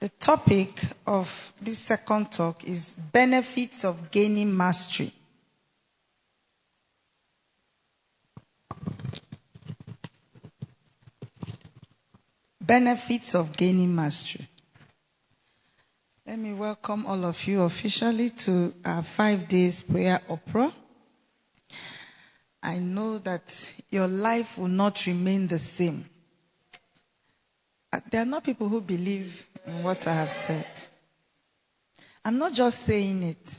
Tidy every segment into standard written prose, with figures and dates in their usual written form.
The topic of this second talk is benefits of gaining mastery. Benefits of gaining mastery. Let me welcome all of you officially to our 5 days prayer opera. I know that your life will not remain the same. There are not people who believe in what I have said. I'm not just saying it.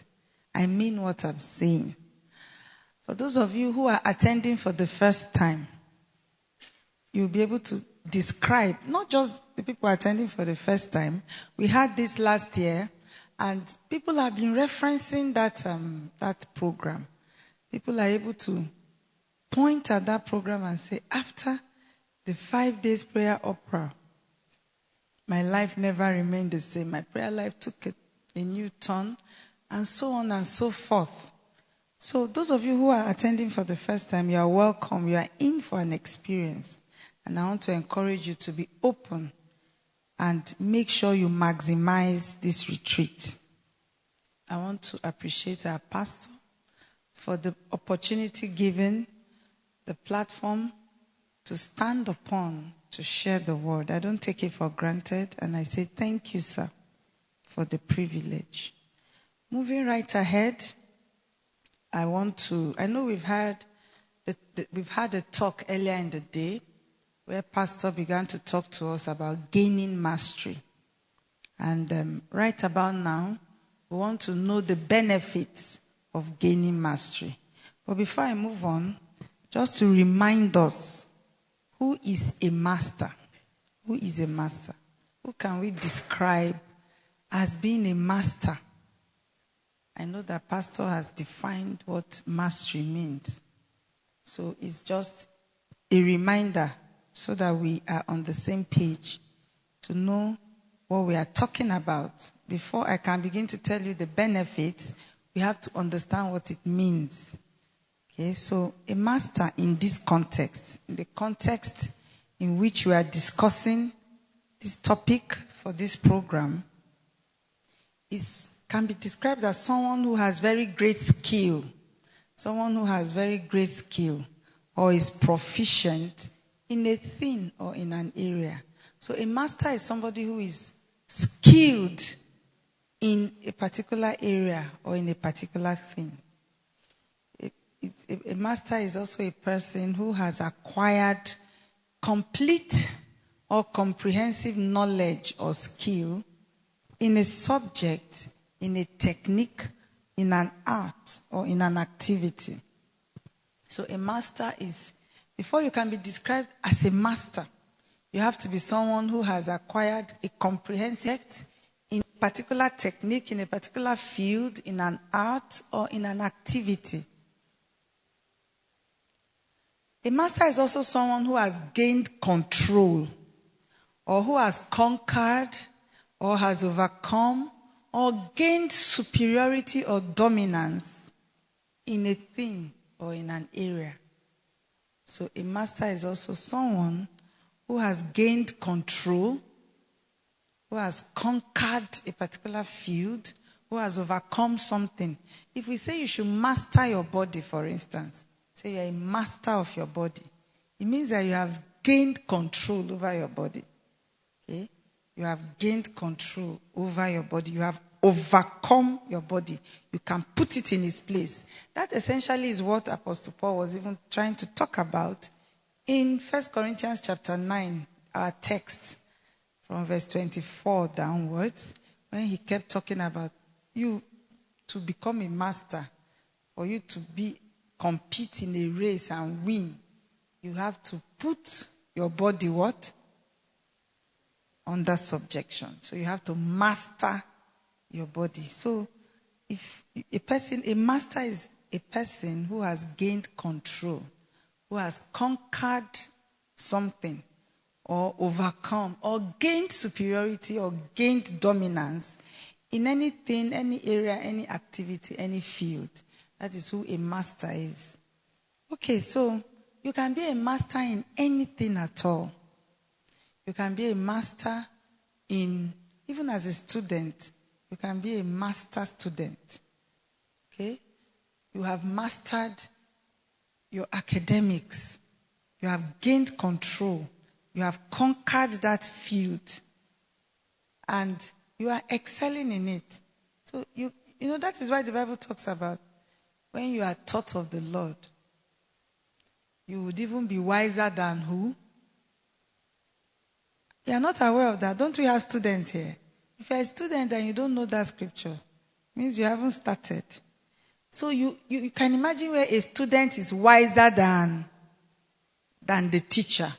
I mean what I'm saying. For those of you who are attending for the first time, you'll be able to describe, not just the people attending for the first time. We had this last year, and people have been referencing that program. People are able to point at that program and say, after the 5 days prayer opera, my life never remained the same. My prayer life took a new turn, and so on and so forth. So those of you who are attending for the first time, you are welcome. You are in for an experience. And I want to encourage you to be open and make sure you maximize this retreat. I want to appreciate our pastor for the opportunity given, the platform to stand upon, to share the word. I don't take it for granted, and I say thank you, sir, for the privilege. Moving right ahead, I know we've had a talk earlier in the day where pastor began to talk to us about gaining mastery. And right about now, we want to know the benefits of gaining mastery. But before I move on, just to remind us, who is a master? Who is a master? Who can we describe as being a master? I know that pastor has defined what mastery means. So it's just a reminder so that we are on the same page to know what we are talking about. Before I can begin to tell you the benefits, we have to understand what it means. Okay, so a master in this context, in the context in which we are discussing this topic for this program, can be described as someone who has very great skill. Someone who has very great skill or is proficient in a thing or in an area. So a master is somebody who is skilled in a particular area or in a particular thing. A master is also a person who has acquired complete or comprehensive knowledge or skill in a subject, in a technique, in an art, or in an activity. So a master is, before you can be described as a master, you have to be someone who has acquired a comprehensive in a particular technique, in a particular field, in an art, or in an activity. A master is also someone who has gained control, or who has conquered, or has overcome, or gained superiority or dominance in a thing or in an area. So a master is also someone who has gained control, who has conquered a particular field, who has overcome something. If we say you should master your body, for instance, say you're a master of your body, it means that you have gained control over your body. Okay? You have gained control over your body. You have overcome your body. You can put it in its place. That essentially is what Apostle Paul was even trying to talk about in 1 Corinthians chapter 9, our text, from verse 24 downwards, when he kept talking about you to become a master, for you to compete in a race and win, you have to put your body what? Under subjection. So you have to master your body. So if a master is a person who has gained control, who has conquered something, or overcome, or gained superiority, or gained dominance in anything, any area, any activity, any field. That is who a master is. Okay, so you can be a master in anything at all. You can be a master in even as a student, you can be a master student. Okay? You have mastered your academics. You have gained control. You have conquered that field. And you are excelling in it. So, you know, that is why the Bible talks about when you are taught of the Lord, you would even be wiser than who? You are not aware of that. Don't we have students here? If you're a student and you don't know that scripture, it means you haven't started. So you can imagine where a student is wiser than the teacher.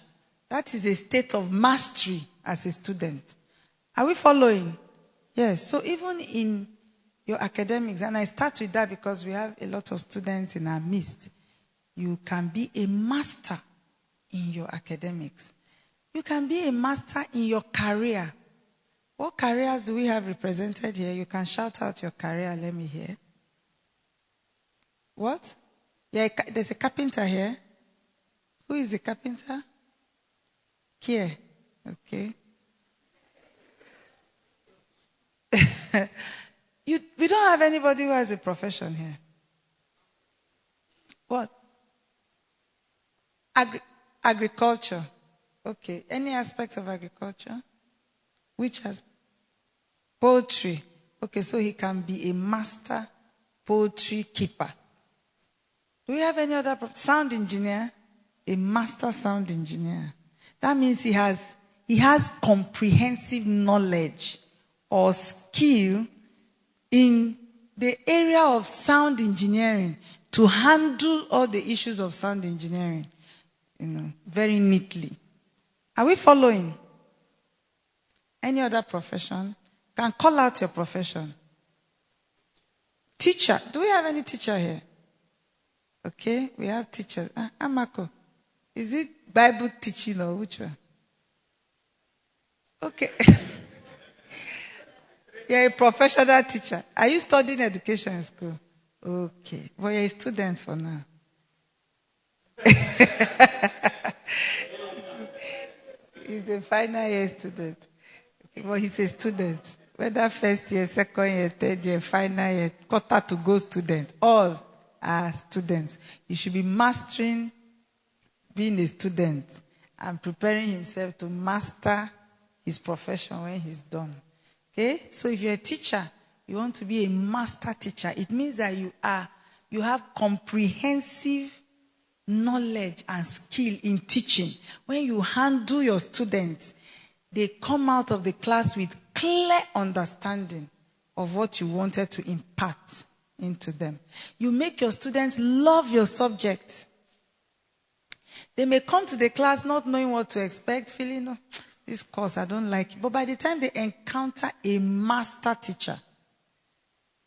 That is a state of mastery as a student. Are we following? Yes. So even in your academics, and I start with that because we have a lot of students in our midst, you can be a master in your academics. You can be a master in your career. What careers do we have represented here? You can shout out your career. Let me hear. What? Yeah, there's a carpenter here. Who is the carpenter? Here. Okay. We don't have anybody who has a profession here. What? Agriculture. Okay. Any aspect of agriculture? Which has? Poultry. Okay, so he can be a master poultry keeper. Do we have any other sound engineer? A master sound engineer. That means he has comprehensive knowledge or skill in the area of sound engineering to handle all the issues of sound engineering, very neatly. Are we following? Any other profession? Can call out your profession. Teacher. Do we have any teacher here? Okay, we have teachers. Amako. Is it Bible teaching or which one? Okay. You're a professional teacher. Are you studying education in school? Okay. Well, you're a student for now. He's a final year student. Okay, well, he's a student. Whether first year, second year, third year, final year, quarter to go student. All are students. He should be mastering being a student and preparing himself to master his profession when he's done. Okay? So if you're a teacher, you want to be a master teacher. It means that you have comprehensive knowledge and skill in teaching. When you handle your students, they come out of the class with clear understanding of what you wanted to impart into them. You make your students love your subject. They may come to the class not knowing what to expect, feeling, "Oh, this course, I don't like it." But by the time they encounter a master teacher,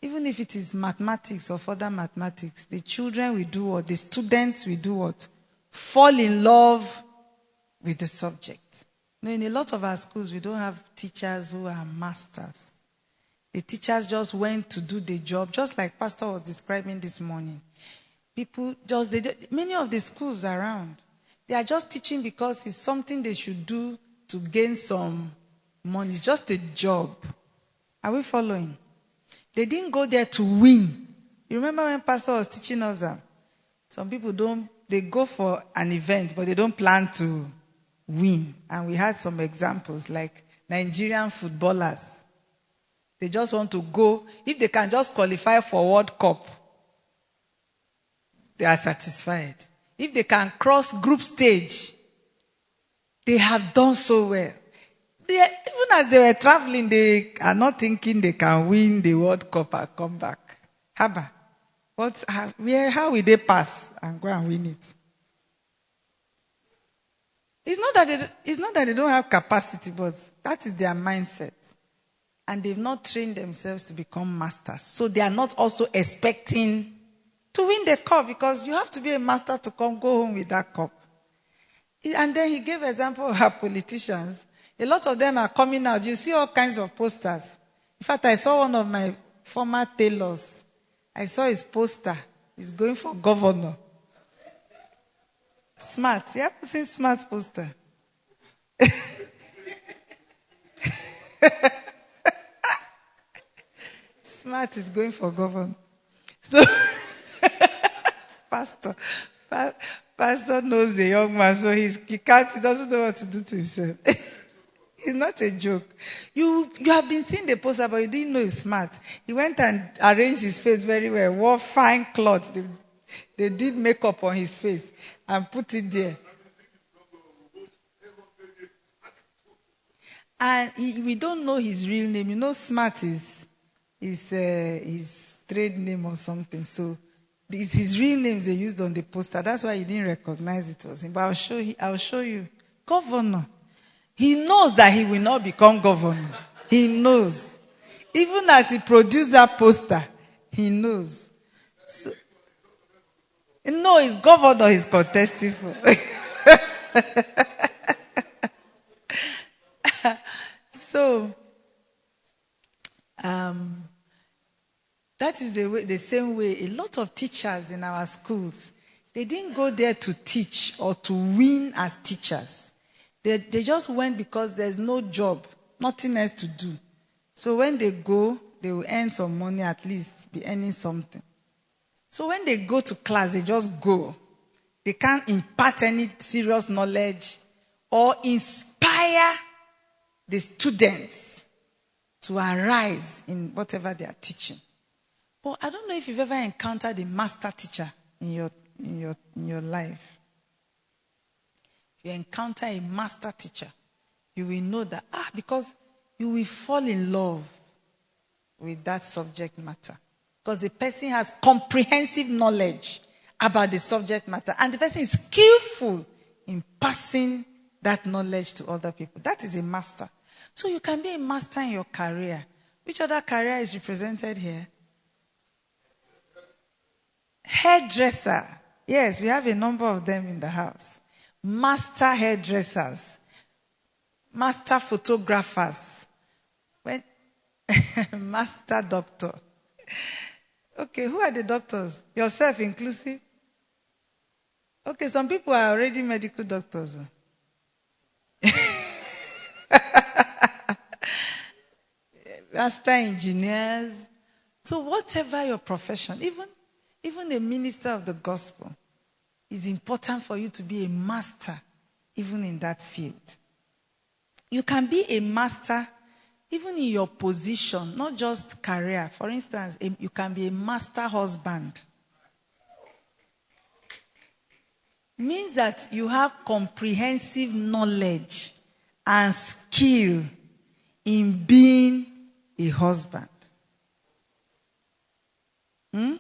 even if it is mathematics or further mathematics, the children will do what? The students will do what? Fall in love with the subject. In a lot of our schools, we don't have teachers who are masters. The teachers just went to do the job, just like Pastor was describing this morning. Many of the schools around, they are just teaching because it's something they should do to gain some money. It's just a job. Are we following? They didn't go there to win. You remember when Pastor was teaching us that some people they go for an event, but they don't plan to win. And we had some examples like Nigerian footballers. They just want to go. If they can just qualify for World Cup, they are satisfied. If they can cross group stage, they have done so well. Even as they were traveling, they are not thinking they can win the World Cup and come back. Haba, how will they pass and go and win it? It's not that they don't have capacity, but that is their mindset. And they've not trained themselves to become masters. So they are not also expecting to win the cup, because you have to be a master to go home with that cup. And then he gave example of our politicians. A lot of them are coming out. You see all kinds of posters. In fact, I saw one of my former tailors. I saw his poster. He's going for governor. Smart. You haven't seen Smart's poster? Smart is going for governor. So, pastor, pa- pastor knows the young man, so he doesn't know what to do to himself. It's not a joke. You have been seeing the poster, but you didn't know he's smart. He went and arranged his face very well, wore fine clothes. They did makeup on his face and put it there. And we don't know his real name. You know, Smart is his trade name or something. So it's his real names they used on the poster. That's why you didn't recognize it was him. But I'll show you. Governor. He knows that he will not become governor. He knows. Even as he produced that poster, he knows. So, no, it's governor he's contesting for. So, that is the same way a lot of teachers in our schools, they didn't go there to teach or to win as teachers. They just went because there's no job, nothing else to do. So when they go, they will earn some money, at least be earning something. So when they go to class, they just go. They can't impart any serious knowledge or inspire the students to arise in whatever they are teaching. But I don't know if you've ever encountered a master teacher in your life. If you encounter a master teacher, you will know that, because you will fall in love with that subject matter. Because the person has comprehensive knowledge about the subject matter. And the person is skillful in passing that knowledge to other people. That is a master. So you can be a master in your career. Which other career is represented here? Hairdresser. Yes, we have a number of them in the house. Master hairdressers. Master photographers. Master doctor. Okay, who are the doctors? Yourself inclusive? Okay, some people are already medical doctors. Master engineers. So whatever your profession, even a minister of the gospel, it's important for you to be a master, even in that field. You can be a master even in your position, not just career. For instance, you can be a master husband. It means that you have comprehensive knowledge and skill in being a husband. In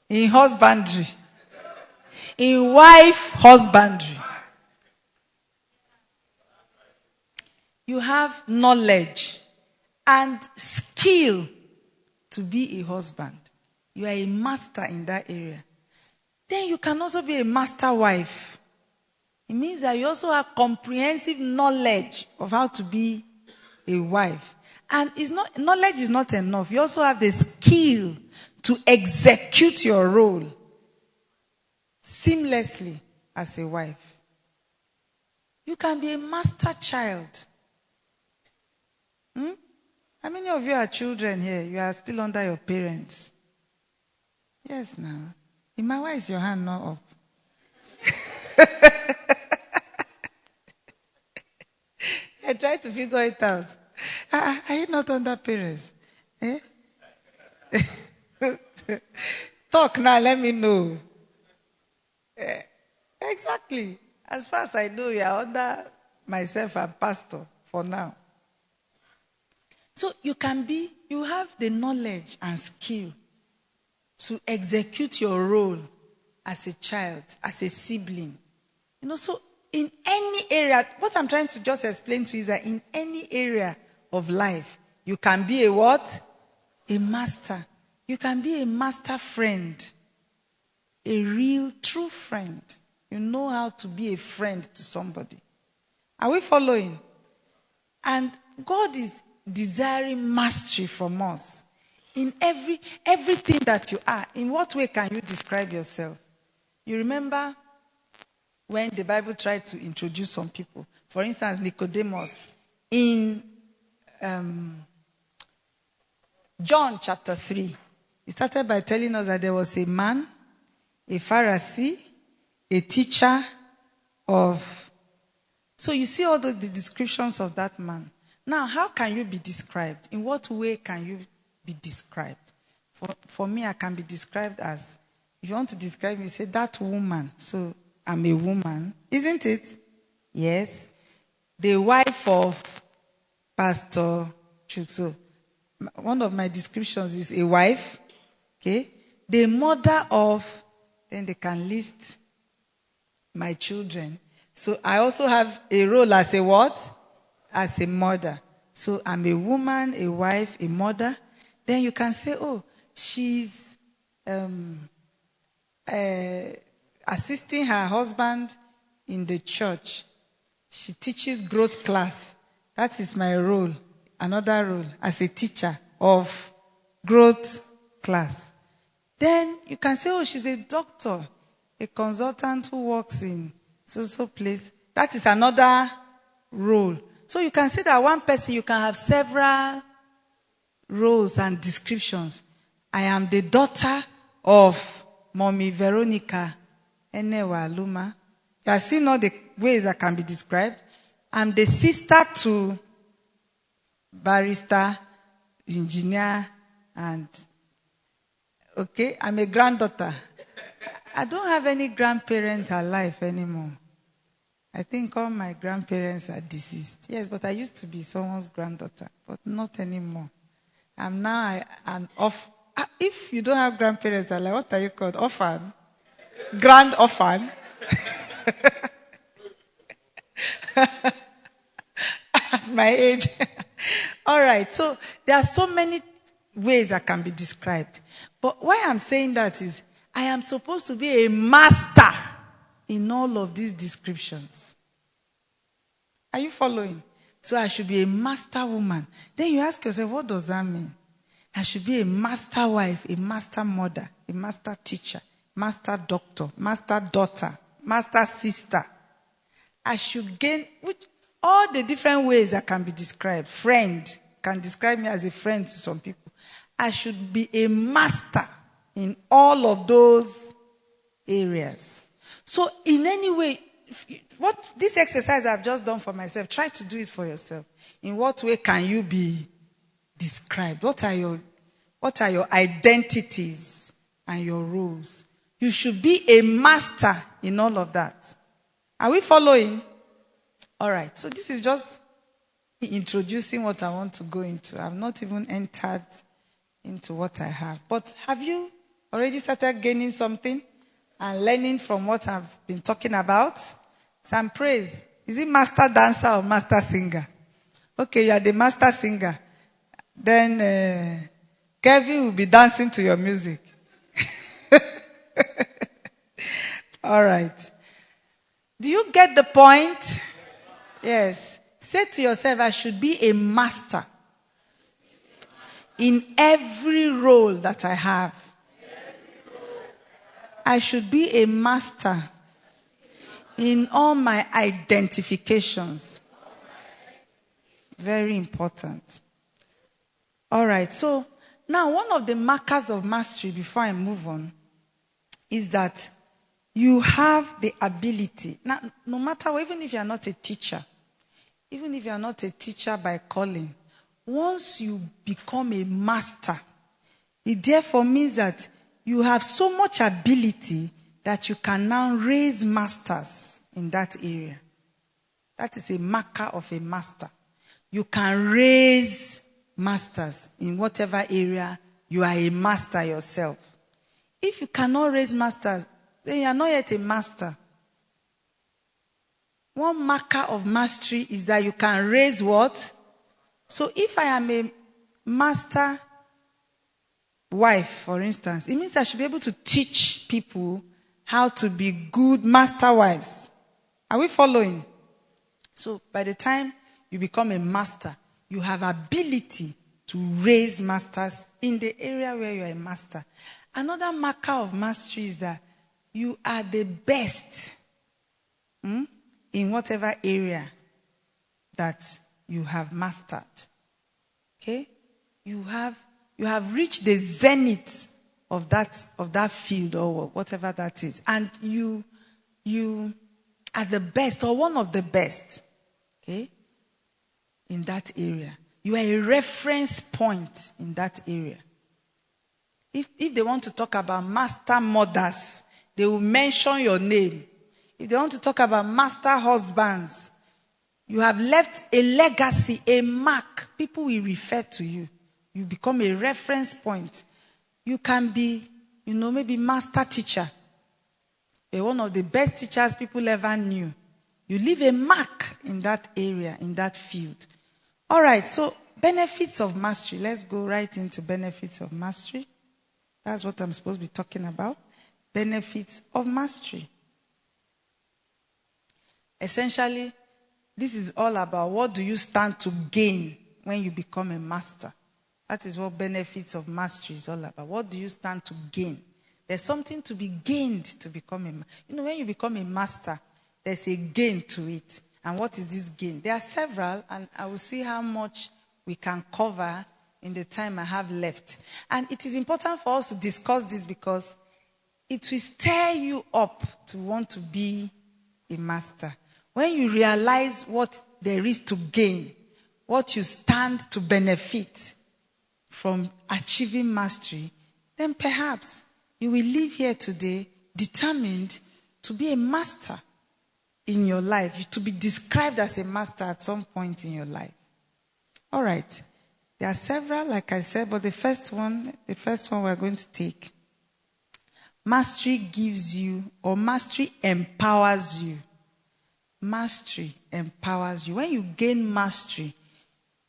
husbandry. In wife husbandry. You have knowledge and skill to be a husband. You are a master in that area. Then you can also be a master wife. It means that you also have comprehensive knowledge of how to be a wife. And knowledge is not enough. You also have the skill to execute your role seamlessly as a wife. You can be a master child. How many of you are children here? You are still under your parents. Yes, now. Ima, why is your hand not up? I try to figure it out. Are you not under parents? Eh? Talk now, let me know. Exactly. As far as I know, you are under myself and pastor for now. So you have the knowledge and skill to execute your role as a child, as a sibling. So in any area, what I'm trying to just explain to you is that in any area of life, you can be a what? A master. You can be a master friend. A real, true friend. You know how to be a friend to somebody. Are we following? And God is desiring mastery from us. In everything that you are. In what way can you describe yourself? You remember when the Bible tried to introduce some people. For instance, Nicodemus. In John chapter 3. He started by telling us that there was a man, a Pharisee, a teacher of... So you see all the descriptions of that man. Now, how can you be described? In what way can you be described? For me, I can be described as, if you want to describe me, say, that woman. So I'm a woman, isn't it? Yes. The wife of Pastor Chuk. So one of my descriptions is a wife. Okay. The mother of, then they can list my children. So I also have a role as a what? As a mother. So I'm a woman, a wife, a mother. Then you can say, oh, she's assisting her husband in the church. She teaches growth class. That is my role, another role, as a teacher of growth class. Then you can say, oh, she's a doctor, a consultant who works in so place. That is another role. So you can see that one person, you can have several roles and descriptions. I am the daughter of Mommy Veronica Enewa Luma. You have seen all the ways that can be described. I'm the sister to barrister, engineer, and okay, I'm a granddaughter. I don't have any grandparents alive anymore. I think all my grandparents are deceased. Yes, but I used to be someone's granddaughter, but not anymore. I'm now an orphan. If you don't have grandparents alive, what are you called? Orphan? Grand orphan? At my age. All right, so there are so many ways that can be described. But why I'm saying that is, I am supposed to be a master in all of these descriptions. Are you following? So I should be a master woman. Then you ask yourself, what does that mean? I should be a master wife, a master mother, a master teacher, master doctor, master daughter, master sister. I should gain all the different ways that can be described. Friend can describe me as a friend to some people. I should be a master in all of those areas. So in any way, what this exercise I've just done for myself, try to do it for yourself. In what way can you be described? What are your identities and your roles? You should be a master in all of that. Are we following? All right. So this is just introducing what I want to go into. I've not even entered into what I have. But have you already started gaining something and learning from what I've been talking about? Some praise. Is it master dancer or master singer? Okay, you are the master singer. Then Kevin will be dancing to your music. All right. Do you get the point? Yes. Say to yourself, I should be a master in every role that I have. I should be a master in all my identifications. Very important. All right. So now one of the markers of mastery, before I move on, is that you have the ability. Now, no matter what, even if you are not a teacher, even if you are not a teacher by calling, once you become a master, it therefore means that you have so much ability that you can now raise masters in that area. That is a marker of a master. You can raise masters in whatever area you are a master yourself. If you cannot raise masters, then you are not yet a master. One marker of mastery is that you can raise what? So if I am a master wife, for instance, it means I should be able to teach people how to be good master wives. Are we following? So by the time you become a master, you have ability to raise masters in the area where you are a master. Another marker of mastery is that you are the best in whatever area that you have mastered. Okay? You You have reached the zenith of that field or whatever that is. And you are the best or one of the best. Okay? In that area. You are a reference point in that area. If they want to talk about master mothers, they will mention your name. If they want to talk about master husbands, you have left a legacy, a mark. People will refer to you. You become a reference point. You can be, maybe master teacher. You're one of the best teachers people ever knew. You leave a mark in that area, in that field. All right, so benefits of mastery. Let's go right into benefits of mastery. That's what I'm supposed to be talking about. Benefits of mastery. Essentially, this is all about what do you stand to gain when you become a master. That is what benefits of mastery is all about. What do you stand to gain? There's something to be gained to become a master. When you become a master, there's a gain to it. And what is this gain? There are several, and I will see how much we can cover in the time I have left. And it is important for us to discuss this because it will stir you up to want to be a master. When you realize what there is to gain, what you stand to benefit from achieving mastery, then perhaps you will leave here today determined to be a master in your life, to be described as a master at some point in your life. All right. There are several, like I said, but the first one we're going to take. Mastery gives you, or mastery empowers you. Mastery empowers you. When you gain mastery,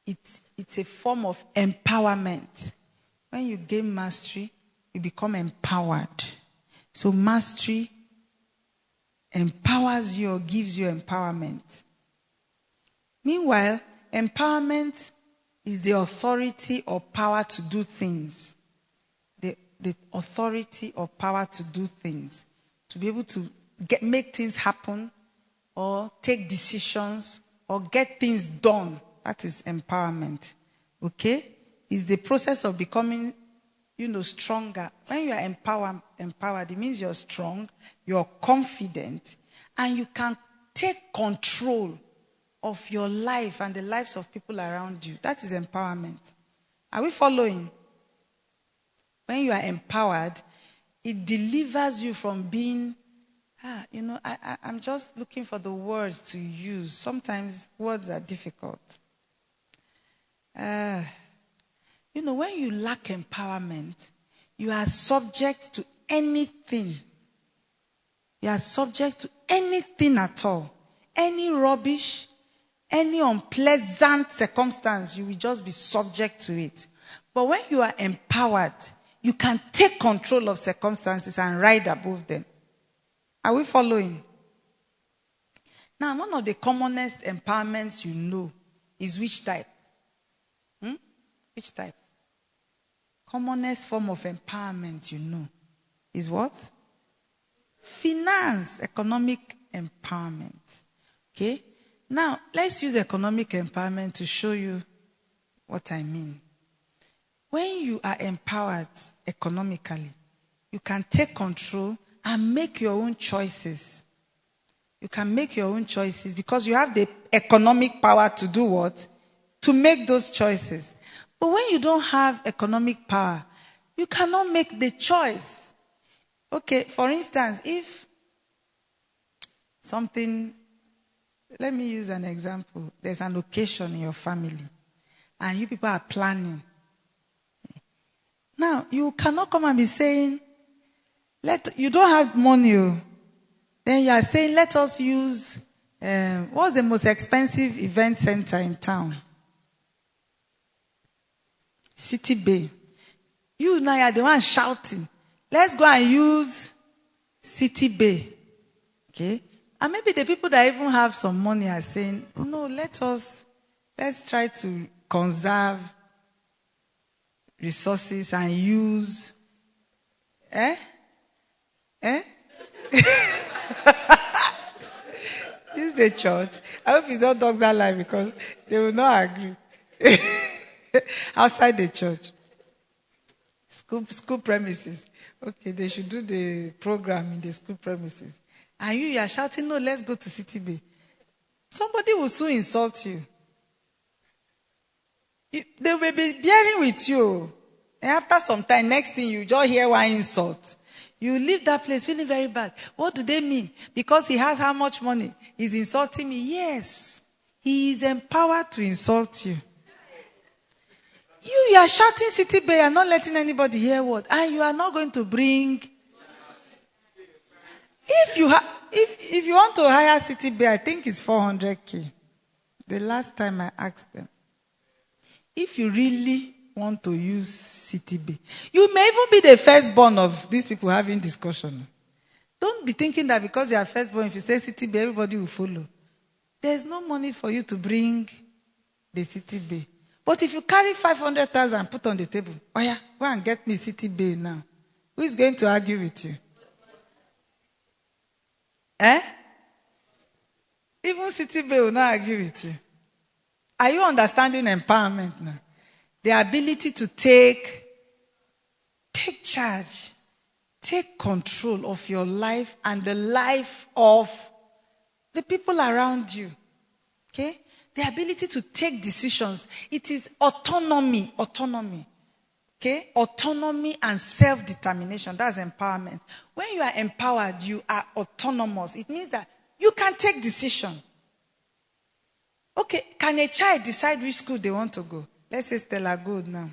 it's a form of empowerment. When you gain mastery, you become empowered. So mastery empowers you or gives you empowerment. Meanwhile, empowerment is the authority or power to do things. The authority or power to do things. To be able to make things happen or take decisions or get things done. That is empowerment. Okay? It's the process of becoming, stronger. When you are empowered, it means you're strong, you're confident, and you can take control of your life and the lives of people around you. That is empowerment. Are we following? When you are empowered, it delivers you from being, I'm just looking for the words to use. Sometimes words are difficult. When you lack empowerment, you are subject to anything. You are subject to anything at all. Any rubbish, any unpleasant circumstance, you will just be subject to it. But when you are empowered, you can take control of circumstances and ride above them. Are we following? Now, one of the commonest empowerments is which type? Which type? Commonest form of empowerment is what? Finance, economic empowerment. Okay? Now, let's use economic empowerment to show you what I mean. When you are empowered economically, you can take control and make your own choices. You can make your own choices because you have the economic power to do what? To make those choices. But when you don't have economic power, you cannot make the choice. Okay, for instance, if let me use an example. There's an occasion in your family and you people are planning. Now, you cannot come and be saying, you don't have money. Then you are saying, let us use, what's the most expensive event center in town? City Bay. You now are the one shouting. Let's go and use City Bay. Okay? And maybe the people that even have some money are saying, no, let's try to conserve resources and use. Use the church. I hope you don't talk that line because they will not agree. Outside the church. School premises. Okay, they should do the program in the school premises. And you are shouting, no, let's go to City Bay. Somebody will soon insult you. They will be bearing with you. And after some time, next thing you just hear one insult. You leave that place feeling very bad. What do they mean? Because he has how much money? He's insulting me. Yes. He is empowered to insult you. You are shouting City Bay and not letting anybody hear what. And you are not going to bring. If you want to hire City Bay, I think it's 400K. The last time I asked them. If you really want to use City Bay, you may even be the firstborn of these people having discussion. Don't be thinking that because you are firstborn, if you say City Bay, everybody will follow. There's no money for you to bring the City Bay. But if you carry 500,000 and put on the table, oh yeah, go and get me City Bay now. Who is going to argue with you? Even City Bay will not argue with you. Are you understanding empowerment now? The ability to take charge, take control of your life and the life of the people around you. Okay? The ability to take decisions. It is autonomy. Okay? Autonomy and self-determination. That's empowerment. When you are empowered, you are autonomous. It means that you can take decisions. Okay, can a child decide which school they want to go? Let's say Stella Good now.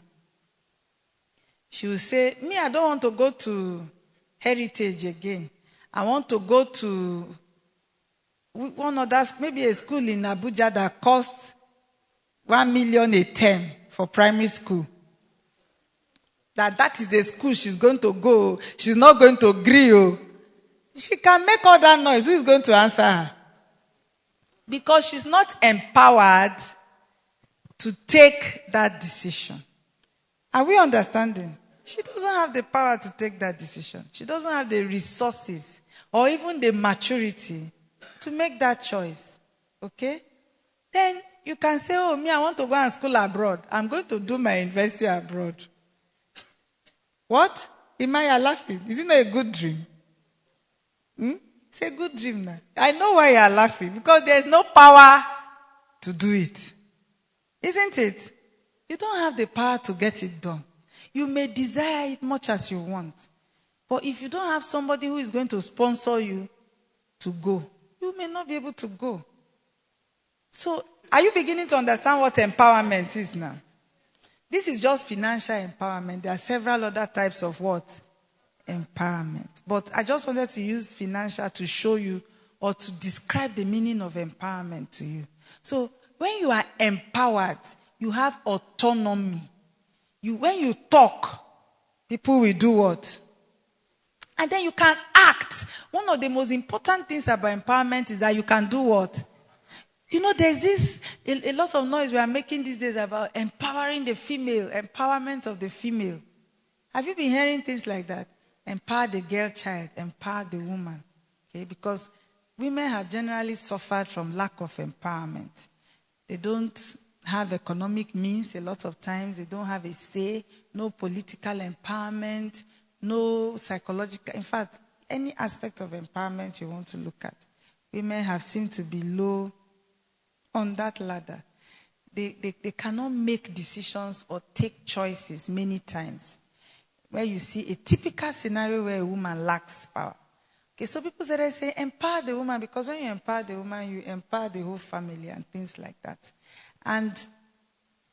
She will say, me, I don't want to go to Heritage again. I want to go to one other, maybe a school in Abuja that costs 1 million a term for primary school. That is the school she's going to go. She's not going to agree. She can make all that noise. Who is going to answer her? Because she's not empowered to take that decision. Are we understanding? She doesn't have the power to take that decision. She doesn't have the resources or even the maturity to make that choice. Okay? Then you can say, oh, me, I want to go and school abroad. I'm going to do my university abroad. What? Imaya laughing. Is it not a good dream? It's a good dream now. I know why you are laughing. Because there's no power to do it. Isn't it? You don't have the power to get it done. You may desire it much as you want. But if you don't have somebody who is going to sponsor you to go, you may not be able to go. So, are you beginning to understand what empowerment is now? This is just financial empowerment. There are several other types of what? Empowerment. But I just wanted to use financial to show you or to describe the meaning of empowerment to you. So, when you are empowered, you have autonomy. When you talk, people will do what? And then you can act. One of the most important things about empowerment is that you can do what? You know, there's a lot of noise we are making these days about empowering the female, empowerment of the female. Have you been hearing things like that? Empower the girl child, empower the woman. Okay? Because women have generally suffered from lack of empowerment. They don't have economic means a lot of times. They don't have a say, no political empowerment, no psychological. In fact, any aspect of empowerment you want to look at, women have seemed to be low on that ladder. They cannot make decisions or take choices many times. Where you see a typical scenario where a woman lacks power. Okay, so people say empower the woman, because when you empower the woman, you empower the whole family and things like that. And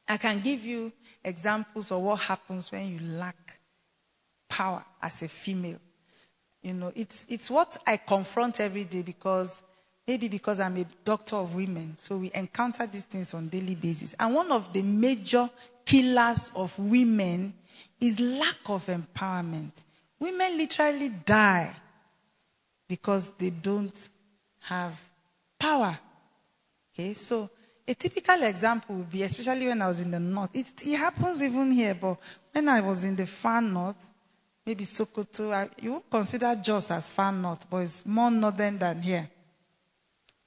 I can give you examples of what happens when you lack power as a female. You know, it's what I confront every day, because maybe because I'm a doctor of women, so we encounter these things on a daily basis. And one of the major killers of women is lack of empowerment. Women literally die because they don't have power. Okay, so a typical example would be, especially when I was in the north, it happens even here, but when I was in the far north, maybe Sokoto, you won't consider Jos as far north, but it's more northern than here.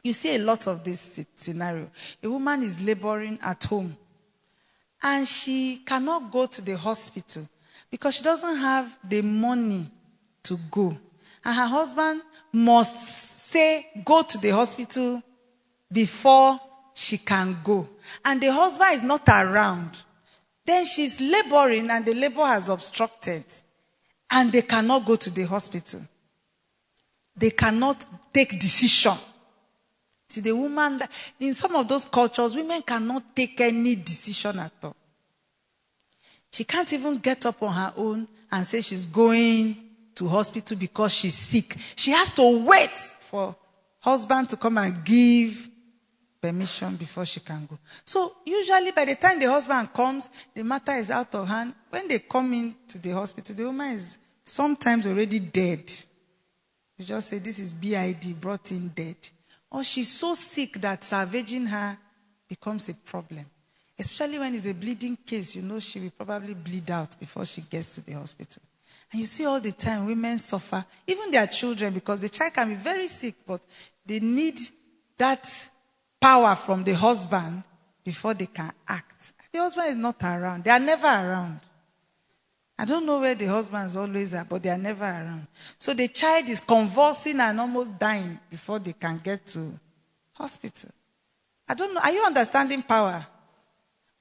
You see a lot of this scenario. A woman is laboring at home, and she cannot go to the hospital because she doesn't have the money to go. And her husband must say, go to the hospital before she can go. And the husband is not around. Then she's laboring and the labor has obstructed. And they cannot go to the hospital. They cannot take decision. See, the woman, in some of those cultures, women cannot take any decision at all. She can't even get up on her own and say she's going to hospital because she's sick. She has to wait for husband to come and give permission before she can go. So usually by the time the husband comes, the matter is out of hand. When they come into the hospital, the woman is sometimes already dead. You just say, this is BID, brought in dead. Or she's so sick that salvaging her becomes a problem. Especially when it's a bleeding case, you know she will probably bleed out before she gets to the hospital. And you see all the time women suffer, even their children, because the child can be very sick, but they need that power from the husband before they can act. The husband is not around. They are never around. I don't know where the husbands always are, but they are never around. So the child is convulsing and almost dying before they can get to hospital. I don't know. Are you understanding power?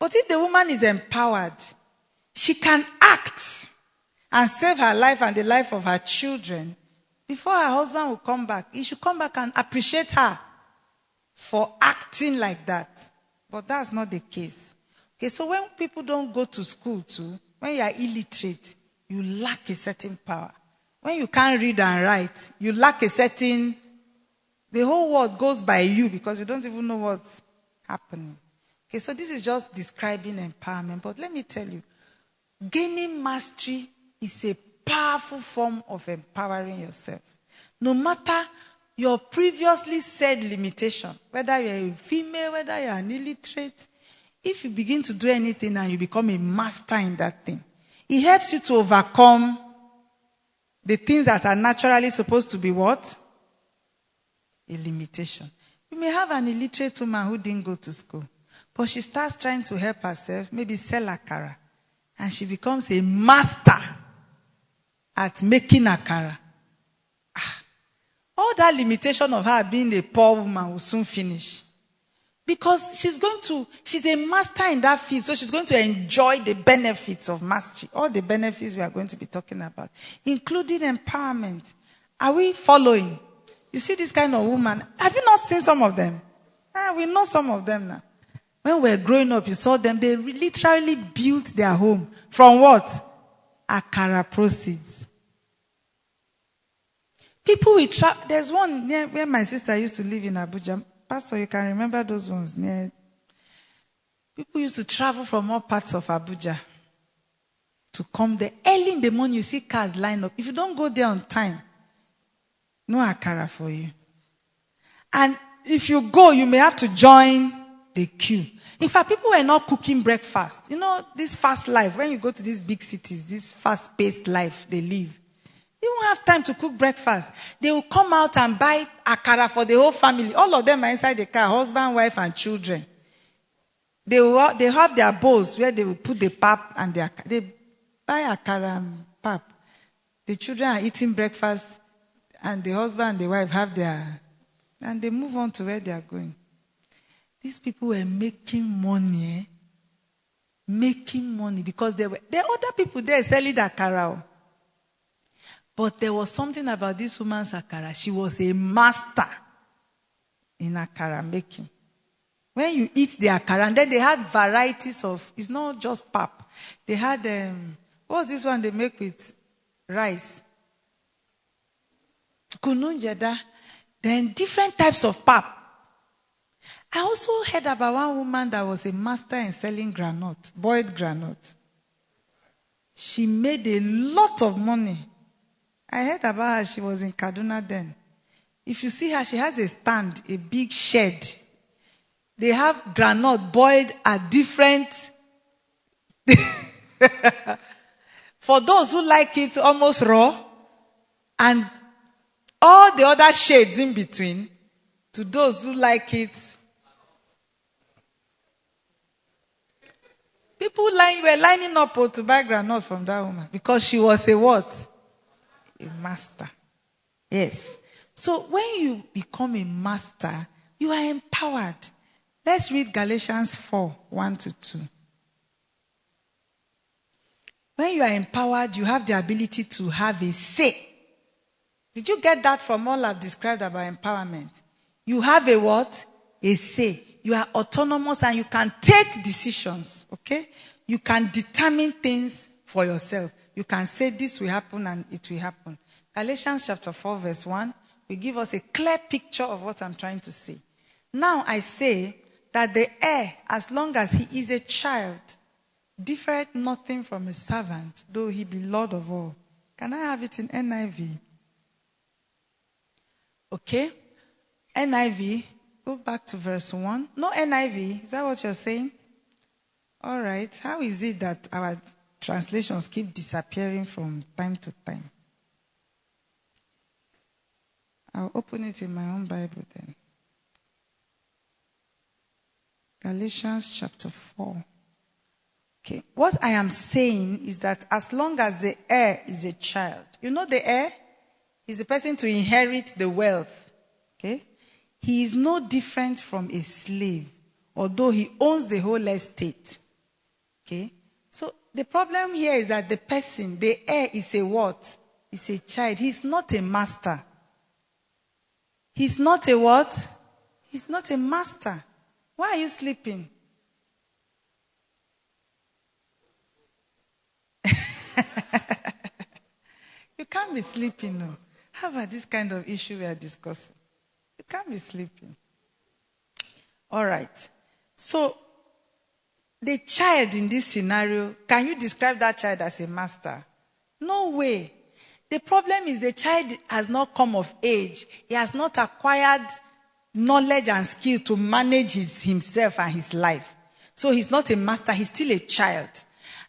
But if the woman is empowered, she can act and save her life and the life of her children before her husband will come back. He should come back and appreciate her for acting like that. But that's not the case. Okay, so when people don't go to school too, when you are illiterate, you lack a certain power. When you can't read and write, you lack a certain... The whole world goes by you because you don't even know what's happening. Okay, so this is just describing empowerment. But let me tell you, gaining mastery is a powerful form of empowering yourself. No matter your previously said limitation, whether you're a female, whether you're an illiterate, if you begin to do anything and you become a master in that thing, it helps you to overcome the things that are naturally supposed to be what? A limitation. You may have an illiterate woman who didn't go to school, but she starts trying to help herself, maybe sell akara, and she becomes a master at making akara. All that limitation of her being a poor woman will soon finish. Because she's a master in that field, so she's going to enjoy the benefits of mastery. All the benefits we are going to be talking about, including empowerment. Are we following? You see this kind of woman. Have you not seen some of them? We know some of them now. When we were growing up, you saw them. They literally built their home. From what? Akara proceeds. People will there's one near where my sister used to live in Abuja. Pastor, you can remember those ones near. People used to travel from all parts of Abuja to come there. Early in the morning, you see cars line up. If you don't go there on time, no akara for you. And if you go, you may have to join the queue. In fact, people were not cooking breakfast. You know, this fast life, when you go to these big cities, this fast-paced life they live, you won't have time to cook breakfast. They will come out and buy akara for the whole family. All of them are inside the car, husband, wife, and children. They have their bowls where they will put the pap and they buy akara and pap. The children are eating breakfast and the husband and the wife have their... And they move on to where they are going. These people were making money. Making money because there are other people there selling akara. But there was something about this woman's akara. She was a master in akara making. When you eat the akara, and then they had varieties of, it's not just pap. They had, what's this one they make with rice? Kunun jeda. Then different types of pap. I also heard about one woman that was a master in selling granite, boiled granite. She made a lot of money. I heard about her. She was in Kaduna then. If you see her, she has a stand, a big shed. They have granite boiled at different... For those who like it almost raw, and all the other shades in between, to those who like it... People were lining up to buy granite from that woman because she was a what? A master. Yes. So when you become a master, you are empowered. Let's read Galatians 4, 1-2. When you are empowered, you have the ability to have a say. Did you get that from all I've described about empowerment? You have a what? A say. You are autonomous and you can take decisions. Okay? You can determine things for yourself. You can say this will happen and it will happen. Galatians chapter 4 verse 1 will give us a clear picture of what I'm trying to say. Now I say that the heir, as long as he is a child, differeth nothing from a servant, though he be Lord of all. Can I have it in NIV? Okay. NIV, go back to verse 1. No NIV, is that what you're saying? All right. How is it that our translations keep disappearing from time to time? I'll open it in my own Bible then. Galatians chapter 4. Okay. What I am saying is that as long as the heir is a child, you know the heir is the person to inherit the wealth. Okay. He is no different from a slave, although he owns the whole estate. Okay. So the problem here is that the person, the heir, is a what? Is a child. He's not a master. He's not a what? He's not a master. Why are you sleeping? You can't be sleeping, no. How about this kind of issue we are discussing? You can't be sleeping. All right. So, the child in this scenario, can you describe that child as a master? No way. The problem is the child has not come of age. He has not acquired knowledge and skill to manage himself and his life. So he's not a master, he's still a child.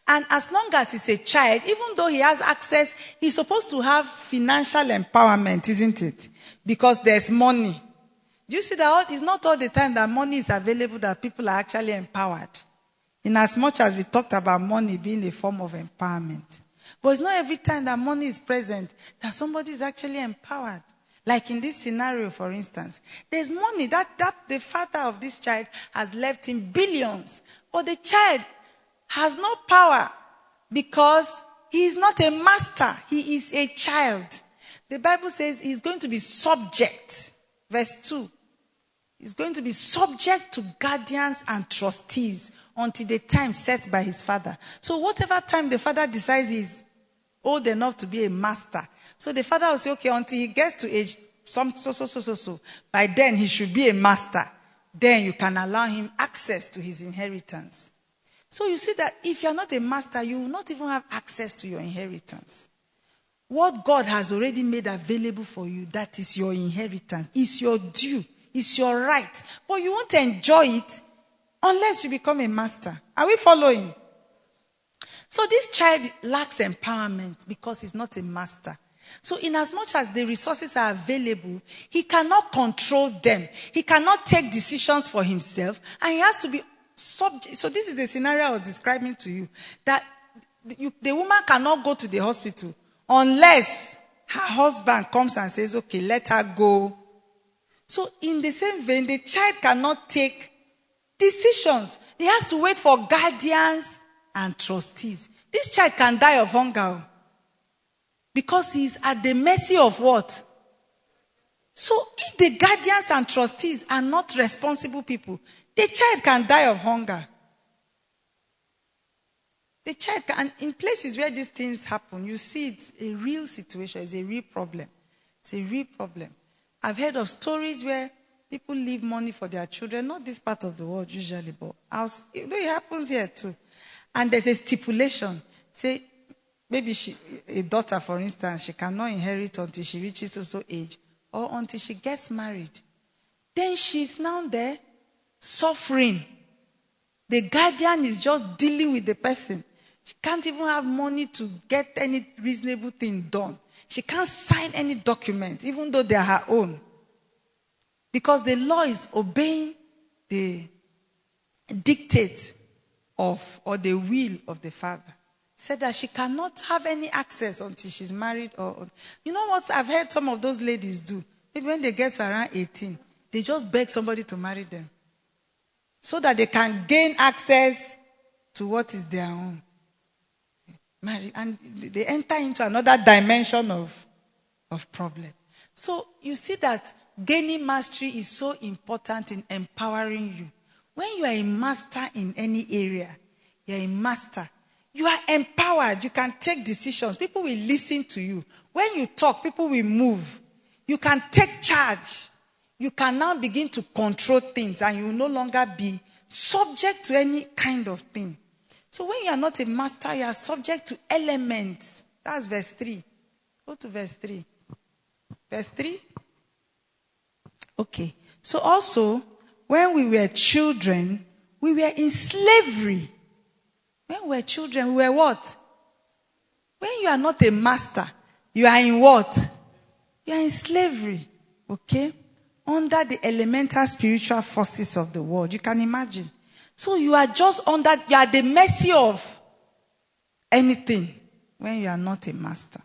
And as long as he's a child, even though he has access, he's supposed to have financial empowerment, isn't it? Because there's money. Do you see that it's not all the time that money is available that people are actually empowered? In as much as we talked about money being a form of empowerment. But it's not every time that money is present that somebody is actually empowered. Like in this scenario, for instance, there's money that the father of this child has left him billions. But the child has no power because he is not a master. He is a child. The Bible says he's going to be subject. Verse 2. He's going to be subject to guardians and trustees until the time set by his father. So whatever time the father decides he's old enough to be a master. So the father will say, okay, until he gets to age so. By then he should be a master. Then you can allow him access to his inheritance. So you see that if you're not a master, you will not even have access to your inheritance. What God has already made available for you, that is your inheritance. It's your due. It's your right. But you won't enjoy it unless you become a master. Are we following? So this child lacks empowerment because he's not a master. So in as much as the resources are available, he cannot control them. He cannot take decisions for himself. And he has to be subject. So this is the scenario I was describing to you. That the woman cannot go to the hospital unless her husband comes and says, okay, let her go. So in the same vein, the child cannot take decisions. He has to wait for guardians and trustees. This child can die of hunger because he's at the mercy of what? So if the guardians and trustees are not responsible people, the child can die of hunger. The child can, in places where these things happen, you see it's a real situation, it's a real problem. It's a real problem. I've heard of stories where people leave money for their children, not this part of the world usually, but it happens here too. And there's a stipulation. Say, maybe a daughter, for instance, she cannot inherit until she reaches also age or until she gets married. Then she's now there suffering. The guardian is just dealing with the person. She can't even have money to get any reasonable thing done. She can't sign any document, even though they are her own. Because the law is obeying the dictates of or the will of the father. Said that she cannot have any access until she's married. You know what I've heard some of those ladies do? Maybe when they get to around 18, they just beg somebody to marry them so that they can gain access to what is their own. Marry, and they enter into another dimension of problem. So you see that gaining mastery is so important in empowering you. When you are a master in any area, you are a master. You are empowered. You can take decisions. People will listen to you. When you talk, people will move. You can take charge. You can now begin to control things, and you will no longer be subject to any kind of thing. So when you are not a master, you are subject to elements. That's verse 3. Go to verse 3. Verse 3. Okay. So also, when we were children, we were in slavery. When we were children, we were what? When you are not a master, you are in what? You are in slavery. Okay? Under the elemental spiritual forces of the world. You can imagine. So you are just you are at the mercy of anything when you are not a master.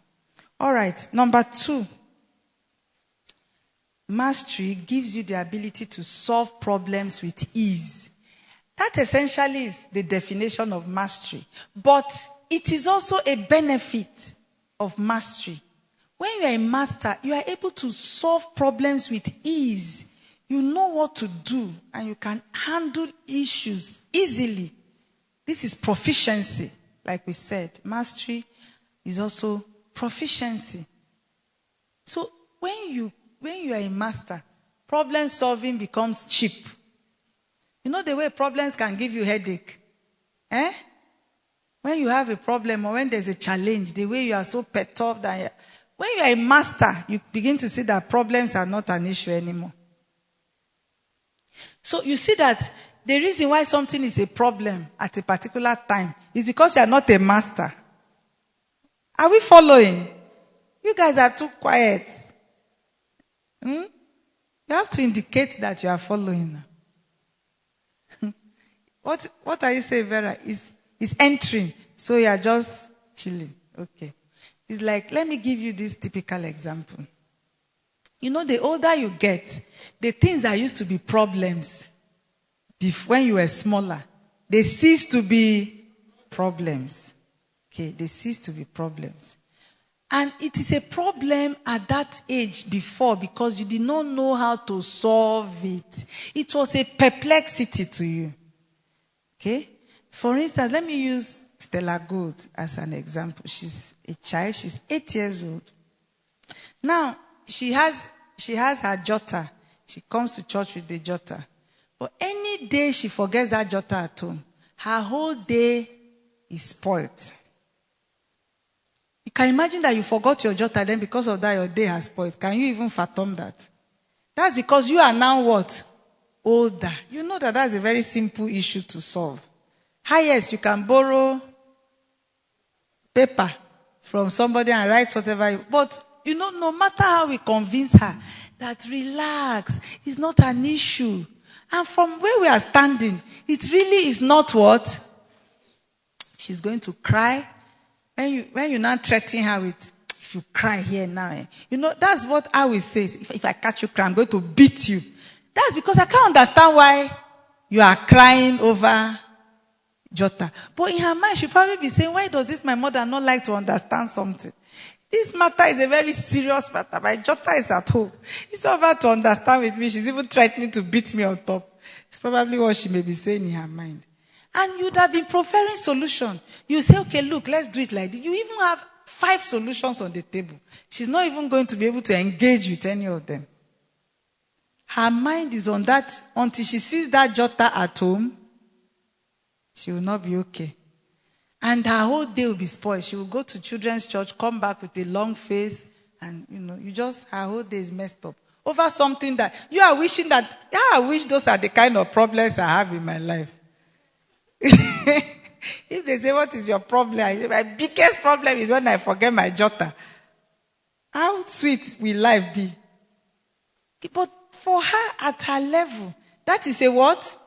All right. Number 2. Mastery gives you the ability to solve problems with ease. That essentially is the definition of mastery. But it is also a benefit of mastery. When you are a master, you are able to solve problems with ease. You know what to do, and you can handle issues easily. This is proficiency, like we said. Mastery is also proficiency. So when you are a master, problem solving becomes cheap. You know the way problems can give you headache? When you have a problem or when there's a challenge, the way you are so perturbed. When you are a master, you begin to see that problems are not an issue anymore. So you see that the reason why something is a problem at a particular time is because you are not a master. Are we following? You guys are too quiet. You have to indicate that you are following. What are you saying, Vera? Is entering. So you are just chilling. Okay. It's like, let me give you this typical example. You know, the older you get, the things that used to be problems when you were smaller, they cease to be problems. Okay, they cease to be problems. And it is a problem at that age before because you did not know how to solve it. It was a perplexity to you. Okay? For instance, let me use Stella Gould as an example. She's a child. She's 8 years old. Now, she has her jotter. She comes to church with the jotter. But any day she forgets that jotter at home, her whole day is spoiled. You can imagine that you forgot your jotter, then because of that your day has spoiled. Can you even fathom that? That's because you are now what? Older. You know that that's a very simple issue to solve. Highest, you can borrow paper from somebody and write whatever. But, you know, no matter how we convince her that relax, it's not an issue. And from where we are standing, it really is not what? She's going to cry. When you now threaten her with, if you cry here now, you know, that's what I will say. If I catch you crying, I'm going to beat you. That's because I can't understand why you are crying over Jota. But in her mind, she'll probably be saying, why does this my mother not like to understand something? This matter is a very serious matter. My Jota is at home. It's over to understand with me. She's even threatening to beat me on top. It's probably what she may be saying in her mind. And you'd have been preferring solution. You say, okay, look, let's do it like this. You even have 5 solutions on the table. She's not even going to be able to engage with any of them. Her mind is on that until she sees that Jota at home. She will not be okay. And her whole day will be spoiled. She will go to children's church, come back with a long face, and her whole day is messed up. Over something that you are wishing that, I wish those are the kind of problems I have in my life. If they say, what is your problem? I say, my biggest problem is when I forget my Jota. How sweet will life be? But for her, at her level, that is a what?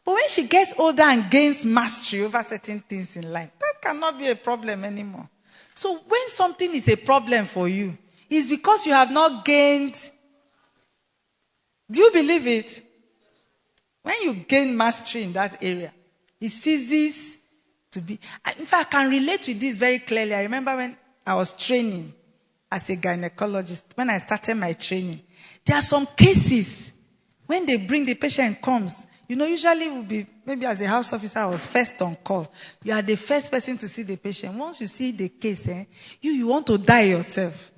But when she gets older and gains mastery over certain things in life, that cannot be a problem anymore. So when something is a problem for you, it's because you have not gained. Do you believe it? When you gain mastery in that area, it ceases to be. In fact, I can relate with this very clearly. I remember when I was training as a gynecologist, when I started my training, there are some cases when they bring the patient comes. Usually will be, maybe as a house officer, I was first on call. You are the first person to see the patient. Once you see the case, you want to die yourself.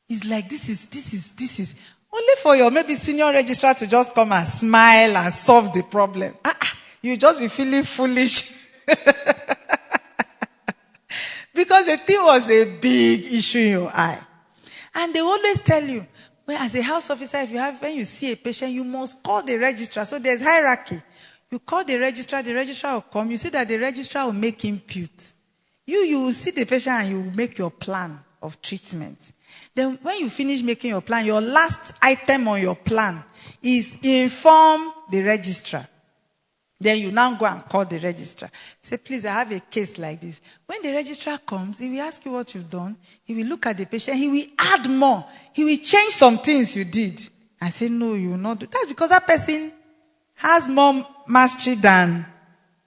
It's like, this is. Only for your maybe senior registrar to just come and smile and solve the problem. You just be feeling foolish. Because the thing was a big issue in your eye. And they always tell you, well, as a house officer, when you see a patient, you must call the registrar. So there's hierarchy. You call the registrar will come. You see that the registrar will make input. You will see the patient and you will make your plan of treatment. Then when you finish making your plan, your last item on your plan is inform the registrar. Then you now go and call the registrar. Say, please, I have a case like this. When the registrar comes, he will ask you what you've done. He will look at the patient. He will add more. He will change some things you did. I say, no, you will not do. That's because that person has more mastery than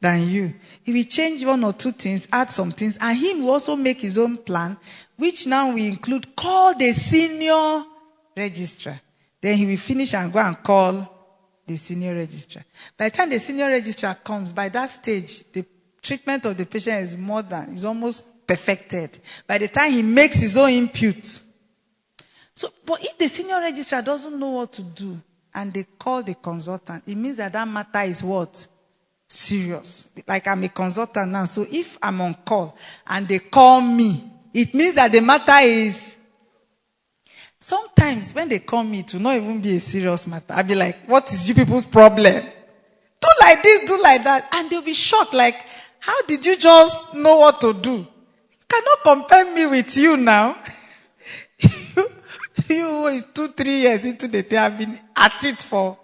you. He will change one or two things, add some things, and he will also make his own plan, which now we include call the senior registrar. Then he will finish and go and call the senior registrar. By the time the senior registrar comes, by that stage, the treatment of the patient is almost perfected. By the time he makes his own input. So, but if the senior registrar doesn't know what to do, and they call the consultant, it means that matter is what? Serious. Like I'm a consultant now, so if I'm on call, and they call me, it means that the matter is. Sometimes when they call me, it will not even be a serious matter. I'll be like, what is you people's problem? Do like this, do like that. And they'll be shocked, like, how did you just know what to do? You cannot compare me with you now. you is 2-3 years into the thing. I've been at it for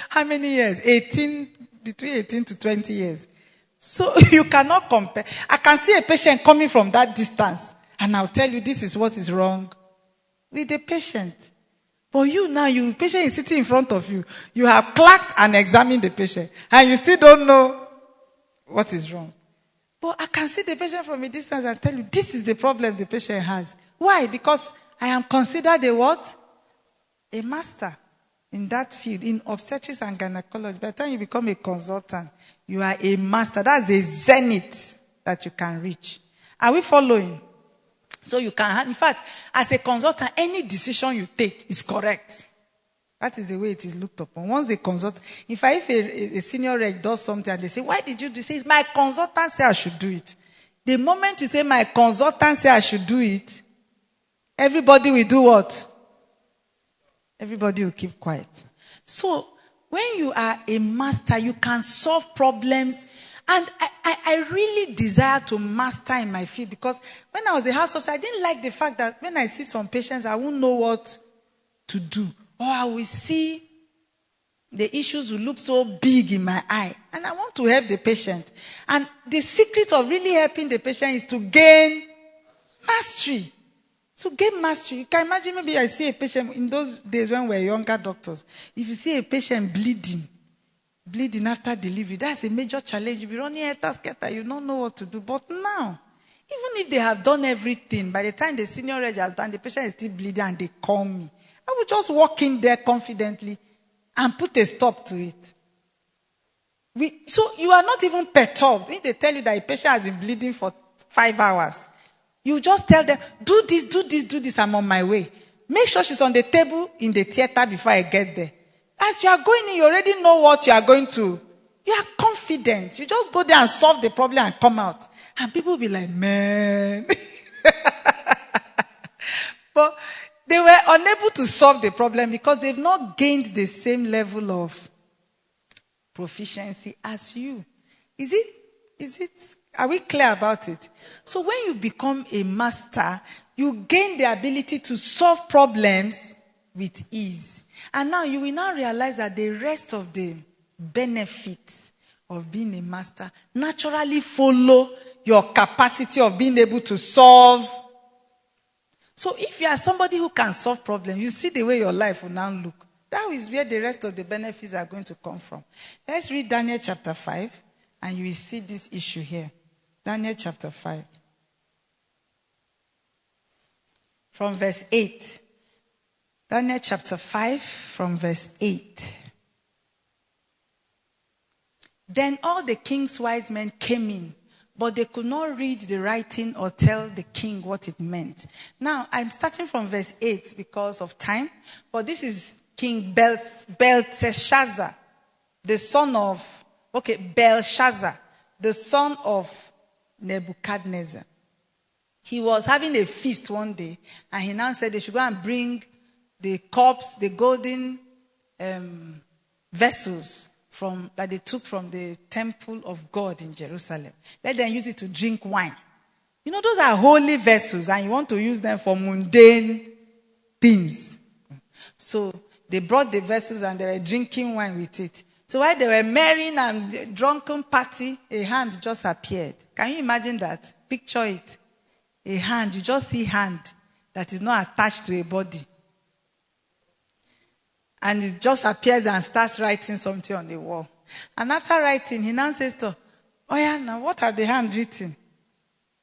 how many years? Between 18 to 20 years. So you cannot compare. I can see a patient coming from that distance, and I'll tell you this is what is wrong with the patient. But the patient is sitting in front of you. You have clacked and examined the patient, and you still don't know what is wrong. But I can see the patient from a distance and tell you, this is the problem the patient has. Why? Because I am considered a what? A master in that field, in obstetrics and gynecology. By the time you become a consultant, you are a master. That's a zenith that you can reach. Are we following? So you can, in fact, as a consultant, any decision you take is correct. That is the way it is looked upon. Once a consultant, if a senior reg does something and they say, why did you do this? Say, my consultant said I should do it. The moment you say, my consultant said I should do it, everybody will do what? Everybody will keep quiet. So, when you are a master, you can solve problems. And I really desire to master in my field, because when I was a house officer, I didn't like the fact that when I see some patients, I won't know what to do. Or I will see the issues will look so big in my eye. And I want to help the patient. And the secret of really helping the patient is to gain mastery. To gain mastery. You can imagine, maybe I see a patient in those days when we were younger doctors. If you see a patient bleeding after delivery, that's a major challenge. You'll be running scatter, you don't know what to do. But now, even if they have done everything, by the time the senior reg has done, the patient is still bleeding and they call me, I will just walk in there confidently and put a stop to it. So you are not even perturbed. If they tell you that a patient has been bleeding for 5 hours, you just tell them, do this, I'm on my way. Make sure she's on the table in the theater before I get there. As you are going in, you already know what you are going to. You are confident. You just go there and solve the problem and come out. And people will be like, man. But they were unable to solve the problem because they've not gained the same level of proficiency as you. Is it? Are we clear about it? So when you become a master, you gain the ability to solve problems with ease. And now you will now realize that the rest of the benefits of being a master naturally follow your capacity of being able to solve. So if you are somebody who can solve problems, you see the way your life will now look. That is where the rest of the benefits are going to come from. Let's read Daniel chapter 5, and you will see this issue here. Daniel chapter 5. From verse 8. Daniel chapter 5 from verse 8. Then all the king's wise men came in, but they could not read the writing or tell the king what it meant. Now, I'm starting from verse 8 because of time, but this is King Belshazzar, the son of, Belshazzar, the son of Nebuchadnezzar. He was having a feast one day, and he now said they should go and bring the cups, the golden vessels that they took from the temple of God in Jerusalem. Let them use it to drink wine. You know, those are holy vessels, and you want to use them for mundane things. So they brought the vessels, and they were drinking wine with it. So while they were marrying and drunken party, a hand just appeared. Can you imagine that? Picture it. A hand, you just see hand that is not attached to a body. And it just appears and starts writing something on the wall. And after writing, he now says to, oh yeah, now what have the hand written?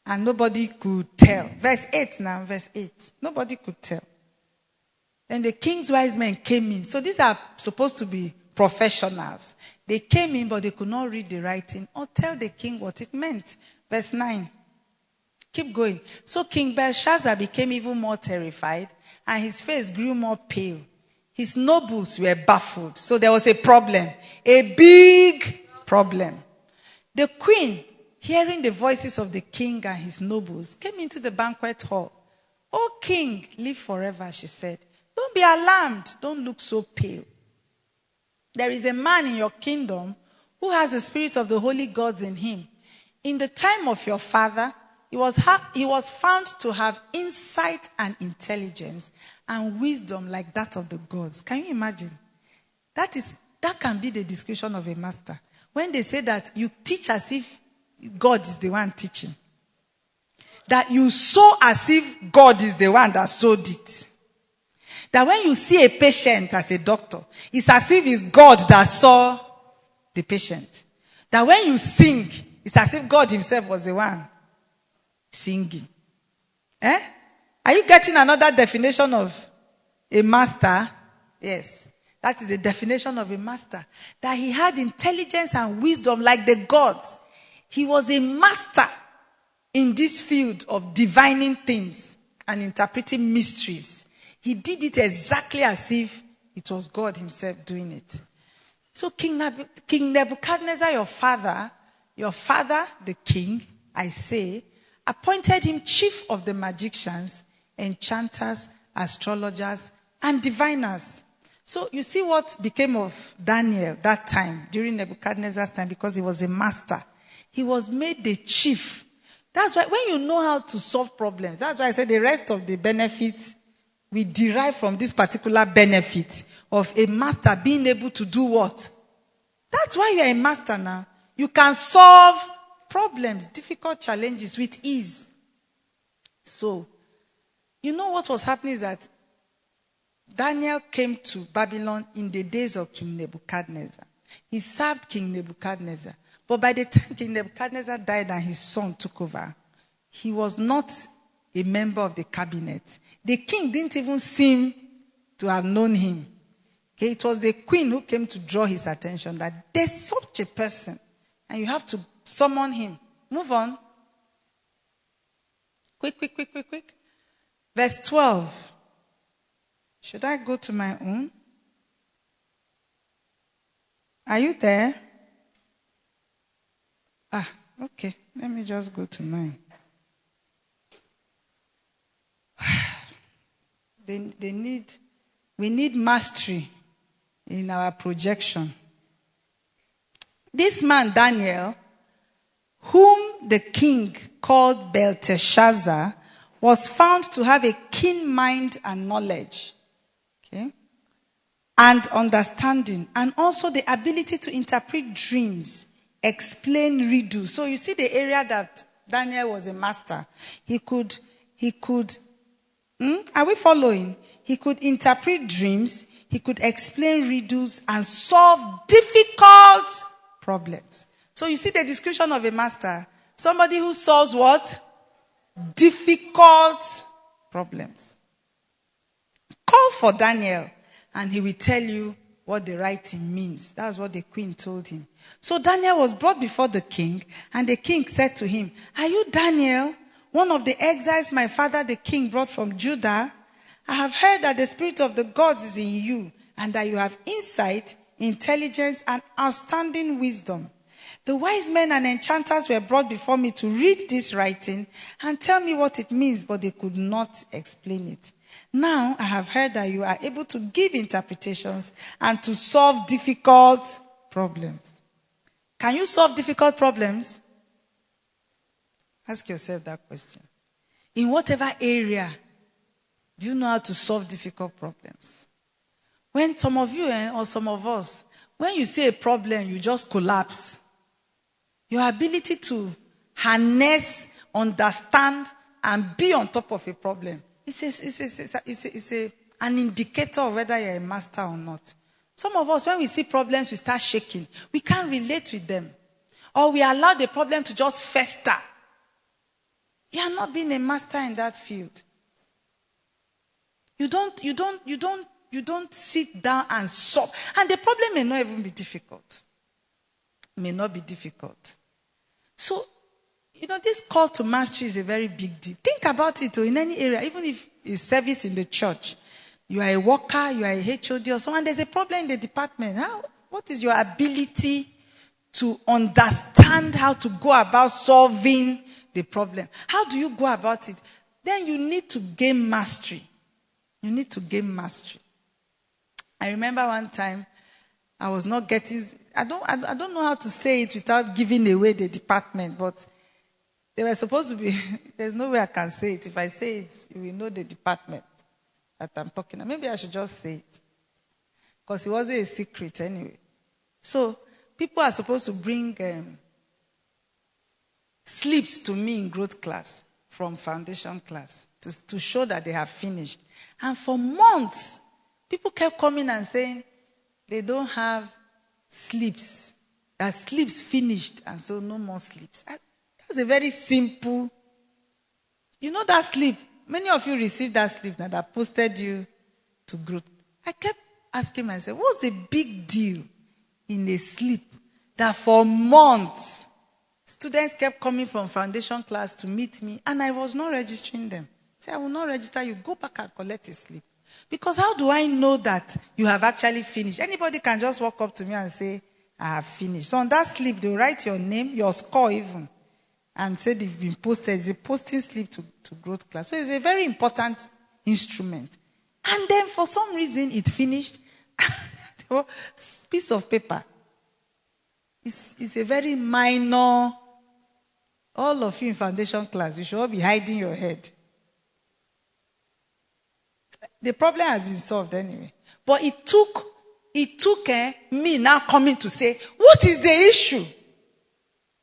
And nobody could tell. Verse 8 now, verse 8. Nobody could tell. Then the king's wise men came in. So these are supposed to be professionals. They came in, but they could not read the writing or tell the king what it meant. Verse 9. Keep going. So King Belshazzar became even more terrified, and his face grew more pale. His nobles were baffled. So there was a problem. A big problem. The queen, hearing the voices of the king and his nobles, came into the banquet hall. "O king, live forever," she said. "Don't be alarmed. Don't look so pale. There is a man in your kingdom who has the spirit of the holy gods in him. In the time of your father, he was found to have insight and intelligence and wisdom like that of the gods." Can you imagine? That can be the description of a master. When they say that you teach as if God is the one teaching. That you sow as if God is the one that sowed it. That when you see a patient as a doctor, it's as if it's God that saw the patient. That when you sing, it's as if God himself was the one singing. Are you getting another definition of a master? Yes. That is a definition of a master. That he had intelligence and wisdom like the gods. He was a master in this field of divining things and interpreting mysteries. He did it exactly as if it was God himself doing it. So King Nebuchadnezzar, your father, the king, I say, appointed him chief of the magicians, enchanters, astrologers, and diviners. So you see what became of Daniel that time, during Nebuchadnezzar's time, because he was a master. He was made the chief. That's why when you know how to solve problems, that's why I said the rest of the benefits we derive from this particular benefit of a master being able to do what? That's why you are a master now. You can solve problems, difficult challenges with ease. So, you know what was happening is that Daniel came to Babylon in the days of King Nebuchadnezzar. He served King Nebuchadnezzar. But by the time King Nebuchadnezzar died and his son took over, he was not a member of the cabinet. The king didn't even seem to have known him. Okay, it was the queen who came to draw his attention that there's such a person and you have to summon him. Move on. Quick. Verse 12. Should I go to my own? Are you there? Okay. Let me just go to mine. We need mastery in our projection. This man, Daniel, whom the king called Belteshazzar, was found to have a keen mind and knowledge. Okay? and understanding, and also the ability to interpret dreams, explain riddles. So you see the area that Daniel was a master. He could, are we following? He could interpret dreams, he could explain riddles, and solve difficult problems. So you see the description of a master. Somebody who solves what? Difficult problems. Call for Daniel, and he will tell you what the writing means. That's what the queen told him. So Daniel was brought before the king, and the king said to him, "Are you Daniel, one of the exiles my father the king brought from Judah? I have heard that the spirit of the gods is in you, and that you have insight, intelligence, and outstanding wisdom. The wise men and enchanters were brought before me to read this writing and tell me what it means, but they could not explain it. Now I have heard that you are able to give interpretations and to solve difficult problems." Can you solve difficult problems? Ask yourself that question. In whatever area, do you know how to solve difficult problems? When some of you or some of us, when you see a problem, you just collapse. Your ability to harness, understand, and be on top of a problem is an indicator of whether you're a master or not. Some of us, when we see problems, we start shaking. We can't relate with them. Or we allow the problem to just fester. You are not being a master in that field. You don't sit down and solve. And the problem may not even be difficult. It may not be difficult. So, this call to mastery is a very big deal. Think about it in any area, even if it's service in the church. You are a worker, you are a HOD or someone, there's a problem in the department. What is your ability to understand how to go about solving the problem? How do you go about it? Then you need to gain mastery. You need to gain mastery. I remember one time I was not getting, I don't know how to say it without giving away the department, but they were supposed to be, there's no way I can say it. If I say it, you will know the department that I'm talking about. Maybe I should just say it. Because it wasn't a secret anyway. So, people are supposed to bring slips to me in growth class from foundation class to show that they have finished. And for months, people kept coming and saying they don't have slips. That slips finished, and so no more slips. That's a very simple. You know that slip? Many of you received that slip now that posted you to growth. I kept asking myself, what's the big deal in a slip that for months students kept coming from foundation class to meet me and I was not registering them? Say, I will not register you. Go back and collect a slip. Because how do I know that you have actually finished? Anybody can just walk up to me and say, I have finished. So on that slip, they'll write your name, your score even, and say they've been posted. It's a posting slip to growth class. So it's a very important instrument. And then for some reason, it finished. Piece of paper. It's a very minor. All of you in foundation class, you should all be hiding your head. The problem has been solved anyway. But it took me now coming to say, what is the issue?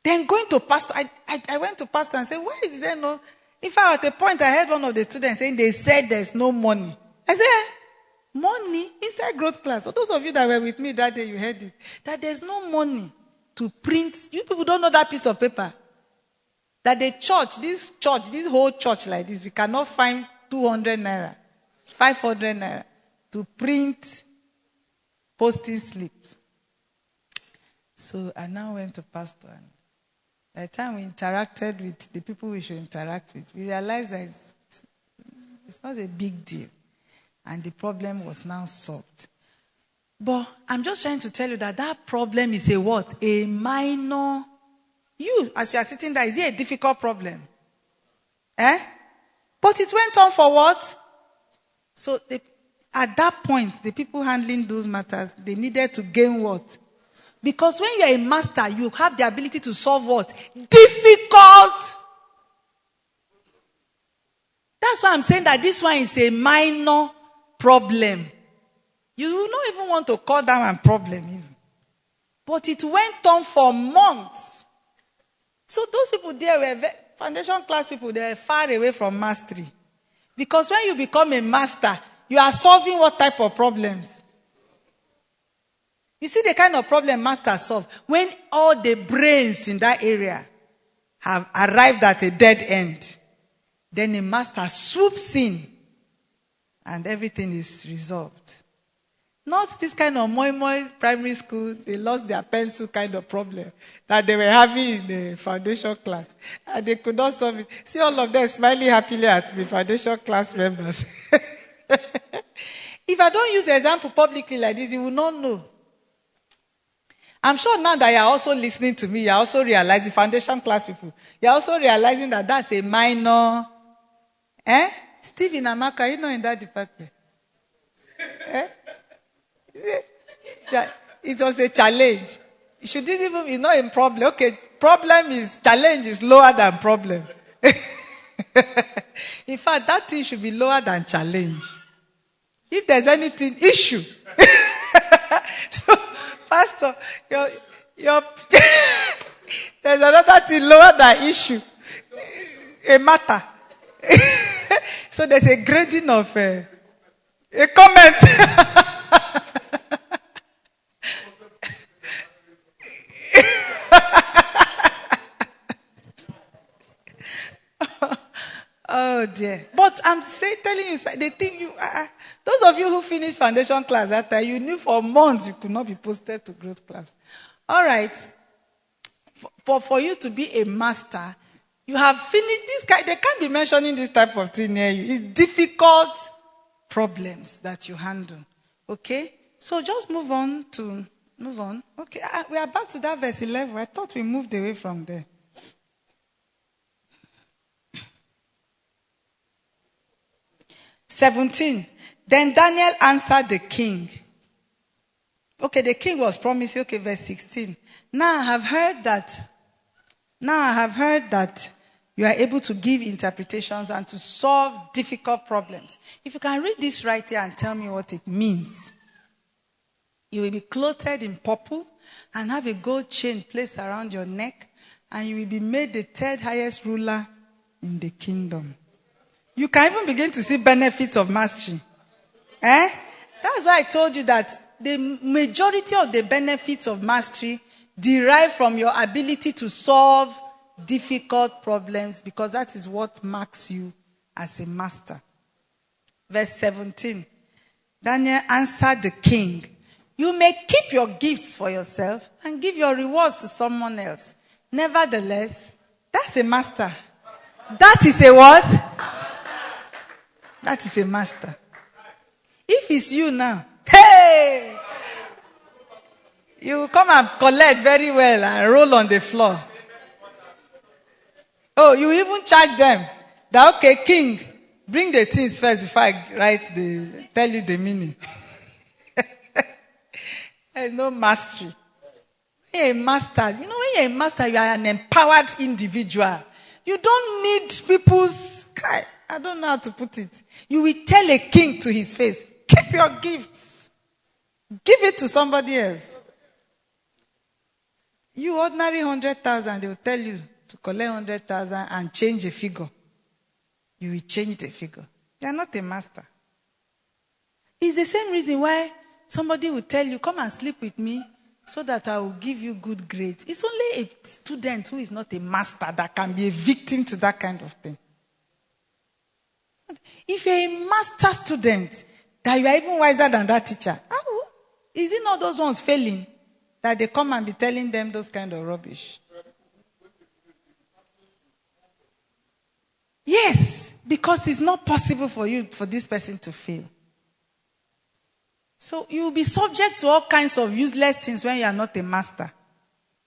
Then going to pastor, I went to pastor and said, why is there no? In fact, at a point, I heard one of the students saying they said there's no money. I said, money inside growth class. So those of you that were with me that day, you heard it. That there's no money to print. You people don't know that piece of paper. That the church, this whole church like this, we cannot find 200 naira, 500 naira to print posting slips. So I now went to pastor, and by the time we interacted with the people we should interact with, we realized that it's not a big deal. And the problem was now solved. But I'm just trying to tell you that problem is a what? A minor. You, as you are sitting there, is it a difficult problem? But it went on for what? So at that point, the people handling those matters, they needed to gain what? Because when you are a master, you have the ability to solve what? Difficult. That's why I'm saying that this one is a minor problem. You will not even want to call that a problem even. But it went on for months. So those people there were foundation class people, they were far away from mastery. Because when you become a master, you are solving what type of problems? You see the kind of problem masters solve. When all the brains in that area have arrived at a dead end, then a master swoops in and everything is resolved. Not this kind of moi primary school, they lost their pencil kind of problem that they were having in the foundation class. And they could not solve it. See all of them smiling happily at me, foundation class members. If I don't use the example publicly like this, you will not know. I'm sure now that you are also listening to me, you are also realizing, foundation class people, you are also realizing that that's a minor. Stephen Amaka, are you not in that department? It was a challenge. It's not a problem. Okay, challenge is lower than problem. In fact, that thing should be lower than challenge. If there's anything, issue. So, Pastor, your there's another thing lower than issue. A matter. So there's a grading of a comment. Oh dear. But I'm telling you, the thing those of you who finished foundation class that time, you knew for months you could not be posted to growth class. All right. For you to be a master, you have finished this kind. They can't be mentioning this type of thing near you. It's difficult problems that you handle. Okay? So just move on. Okay, we are back to that verse 11. I thought we moved away from there. "17. Then Daniel answered the king." Okay, the king was promising. Okay, verse 16. Now I have heard that you are able to give interpretations and to solve difficult problems. If you can read this right here and tell me what it means. You will be clothed in purple and have a gold chain placed around your neck, and you will be made the third highest ruler in the kingdom. You can even begin to see benefits of mastery. That's why I told you that the majority of the benefits of mastery derive from your ability to solve difficult problems, because that is what marks you as a master. Verse 17. Daniel answered the king, "You may keep your gifts for yourself and give your rewards to someone else. Nevertheless," that's a master. That is a what? That is a master. If it's you now, hey! You will come and collect very well and roll on the floor. Oh, you even charge them. That, okay, king, bring the things first before I tell you the meaning. There's no mastery. When you're a master, when you're a master, you are an empowered individual. You don't need people's... I don't know how to put it. You will tell a king to his face, keep your gifts. Give it to somebody else. You ordinary 100,000, they will tell you to collect 100,000 and change a figure. You will change the figure. You are not a master. It's the same reason why somebody will tell you, come and sleep with me so that I will give you good grades. It's only a student who is not a master that can be a victim to that kind of thing. If you're a master student, that you are even wiser than that teacher, is it not those ones failing that they come and be telling them those kind of rubbish? Yes, because it's not possible for this person to fail. So you will be subject to all kinds of useless things when you are not a master.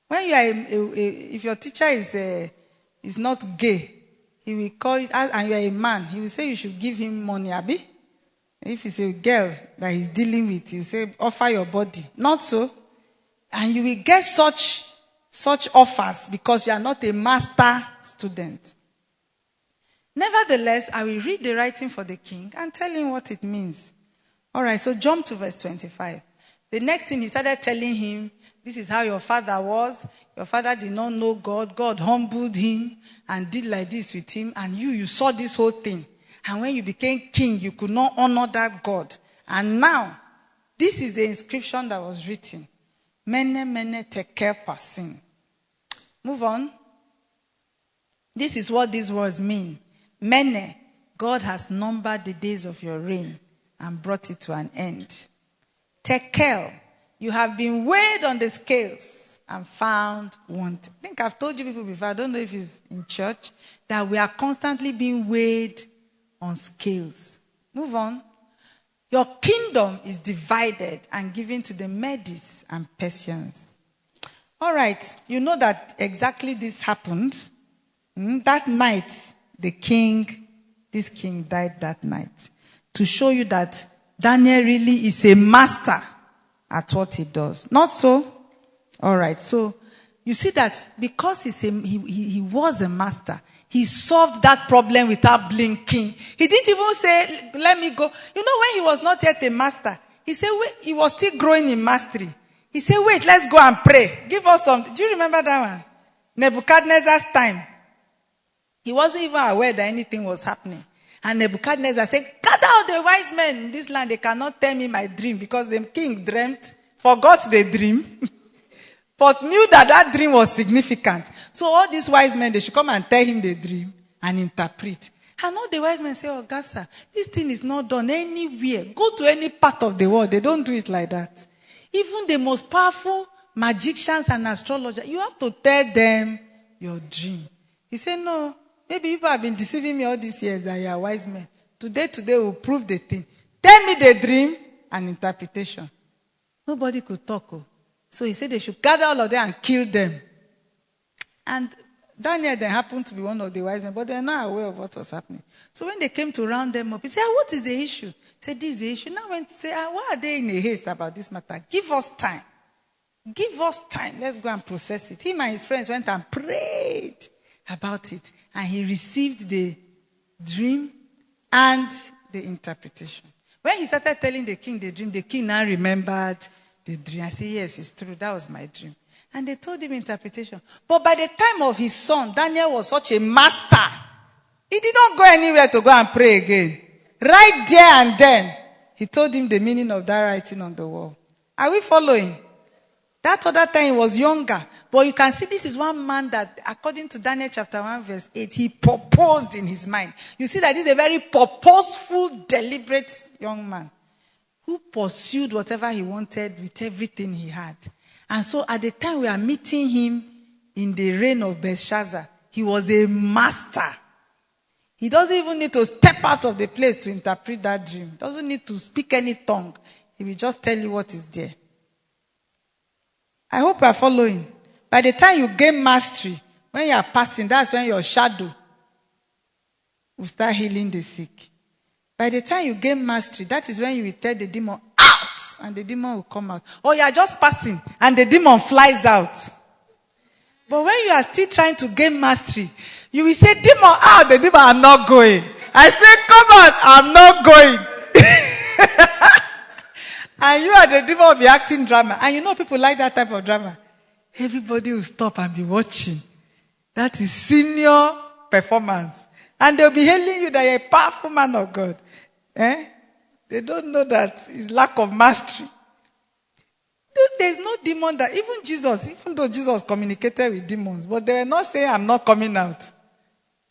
When you are if your teacher is not gay, he will call it, and you are a man, he will say you should give him money, Abi. If it's a girl that he's dealing with, he will say, offer your body. Not so. And you will get such offers because you are not a master student. Nevertheless, I will read the writing for the king and tell him what it means. All right, so jump to verse 25. The next thing he started telling him, this is how your father was. Your father did not know God. God humbled him and did like this with him. And you saw this whole thing. And when you became king, you could not honor that God. And now, this is the inscription that was written. Mene, mene, tekel pasin. Move on. This is what these words mean. Mene, God has numbered the days of your reign and brought it to an end. Tekel, you have been weighed on the scales and found wanting. I think I've told you people before, I don't know if it's in church, that we are constantly being weighed on scales. Move on. Your kingdom is divided and given to the Medes and Persians. All right, you know that exactly this happened. That night, this king died that night. To show you that Daniel really is a master at what he does. Not so? All right, so you see that because he was a master, he solved that problem without blinking. He didn't even say, let me go. You know, when he was not yet a master, he said, wait, he was still growing in mastery. He said, wait, let's go and pray. Give us some. Do you remember that one? Nebuchadnezzar's time. He wasn't even aware that anything was happening. And Nebuchadnezzar said, gather all the wise men in this land. They cannot tell me my dream because the king dreamt, forgot the dream, but knew that dream was significant. So all these wise men, they should come and tell him the dream and interpret. And all the wise men say, oh, Gasa, this thing is not done anywhere. Go to any part of the world. They don't do it like that. Even the most powerful magicians and astrologers, you have to tell them your dream. He said, no, maybe people have been deceiving me all these years that you are wise men. Today will prove the thing. Tell me the dream and interpretation. Nobody could talk. Oh. So he said they should gather all of them and kill them. And Daniel then happened to be one of the wise men, but they're not aware of what was happening. So when they came to round them up, he said, what is the issue? He said, this is the issue. Now went to say, why are they in a haste about this matter? Give us time. Give us time. Let's go and process it. Him and his friends went and prayed about it. And he received the dream and the interpretation. When he started telling the king the dream, the king now remembered the dream. I said, yes, it's true. That was my dream. And they told him interpretation. But by the time of his son, Daniel was such a master. He did not go anywhere to go and pray again. Right there and then, he told him the meaning of that writing on the wall. Are we following? That other time he was younger. But you can see this is one man that, according to Daniel chapter 1 verse 8, he proposed in his mind. You see that this is a very purposeful, deliberate young man who pursued whatever he wanted with everything he had. And so at the time we are meeting him in the reign of Belshazzar, he was a master. He doesn't even need to step out of the place to interpret that dream. He doesn't need to speak any tongue. He will just tell you what is there. I hope you are following. By the time you gain mastery, when you are passing, that's when your shadow will start healing the sick. By the time you gain mastery, that is when you will tell the demon, out! And the demon will come out. Or you are just passing, and the demon flies out. But when you are still trying to gain mastery, you will say, demon out, the demon, I'm not going. I say, come out, I'm not going. And you are the demon will be acting drama. And you know people like that type of drama. Everybody will stop and be watching. That is senior performance. And they'll be hailing you that you're a powerful man of God. They don't know that it's lack of mastery. There's no demon that, even though Jesus communicated with demons, but they were not saying, I'm not coming out.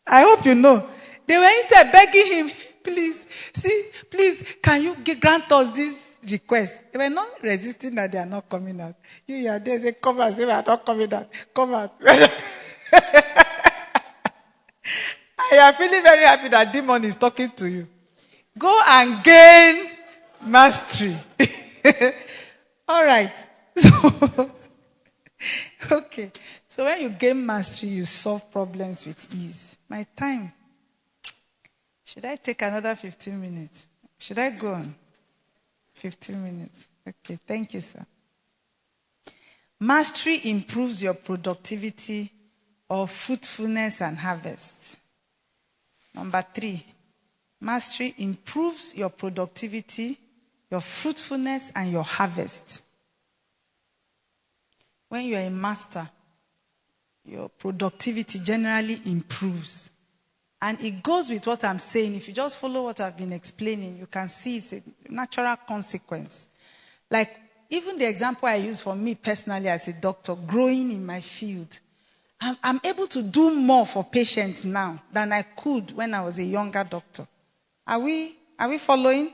I hope you know. They were instead begging him, please, can you grant us this request? They were not resisting that they are not coming out. You are there, say, come out, say, we are not coming out. Come out. I am feeling very happy that demon is talking to you. Go and gain mastery. All right. So, okay. So when you gain mastery, you solve problems with ease. My time. Should I take another 15 minutes? Should I go on? 15 minutes. Okay, thank you, sir. Mastery improves your productivity of fruitfulness and harvest. Number 3, mastery improves your productivity your fruitfulness, and your harvest. When you are a master, your productivity generally improves. And it goes with what I'm saying. If you just follow what I've been explaining, you can see it's a natural consequence. Like, even the example I use for me personally as a doctor, growing in my field, I'm able to do more for patients now than I could when I was a younger doctor. Are we following?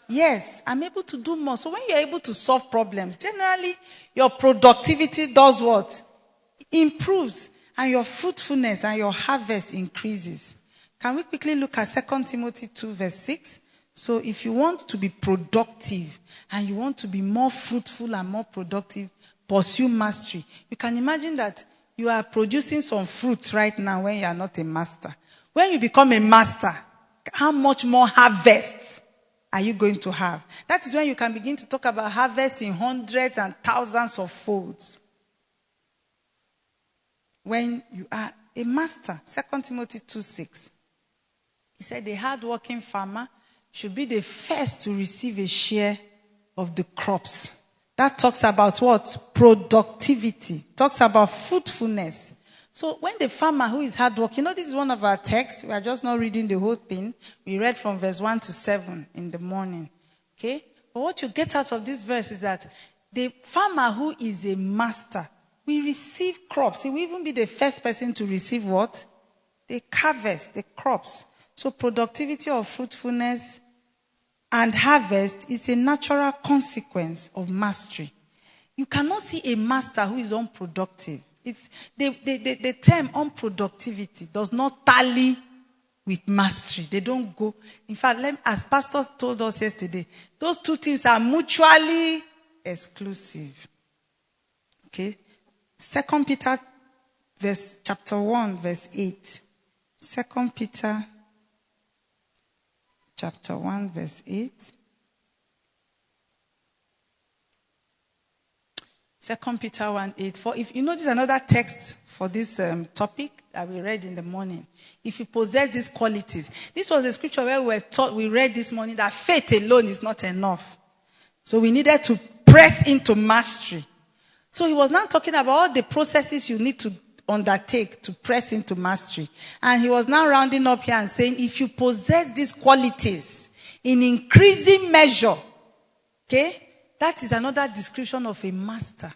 Yes, I'm able to do more. So when you're able to solve problems, generally your productivity does what? Improves. And your fruitfulness and your harvest increases. Can we quickly look at 2 Timothy 2 verse 6? So if you want to be productive and you want to be more fruitful and more productive, pursue mastery. You can imagine that you are producing some fruits right now when you are not a master. When you become a master, how much more harvest are you going to have? That is when you can begin to talk about harvest in hundreds and thousands of folds. When you are a master. 2 Timothy 2:6. He said the hard-working farmer should be the first to receive a share of the crops. That talks about what? Productivity. Talks about fruitfulness. So when the farmer who is hardworking, this is one of our texts. We are just not reading the whole thing. We read from verse 1 to 7 in the morning. Okay? But what you get out of this verse is that the farmer who is a master, we receive crops. He will even be the first person to receive what? The harvest, the crops. So productivity or fruitfulness and harvest is a natural consequence of mastery. You cannot see a master who is unproductive. It's the term unproductivity does not tally with mastery. They don't go. In fact, as Pastor told us yesterday, those two things are mutually exclusive. Okay? 2 Peter chapter 1 verse 8. 2 Peter chapter 1 verse 8. 2 Peter 1:8. For if you notice another text for this topic that we read in the morning. If you possess these qualities. This was a scripture where we read this morning that faith alone is not enough. So we needed to press into mastery. So he was now talking about all the processes you need to undertake to press into mastery. And he was now rounding up here and saying, if you possess these qualities in increasing measure, okay, that is another description of a master.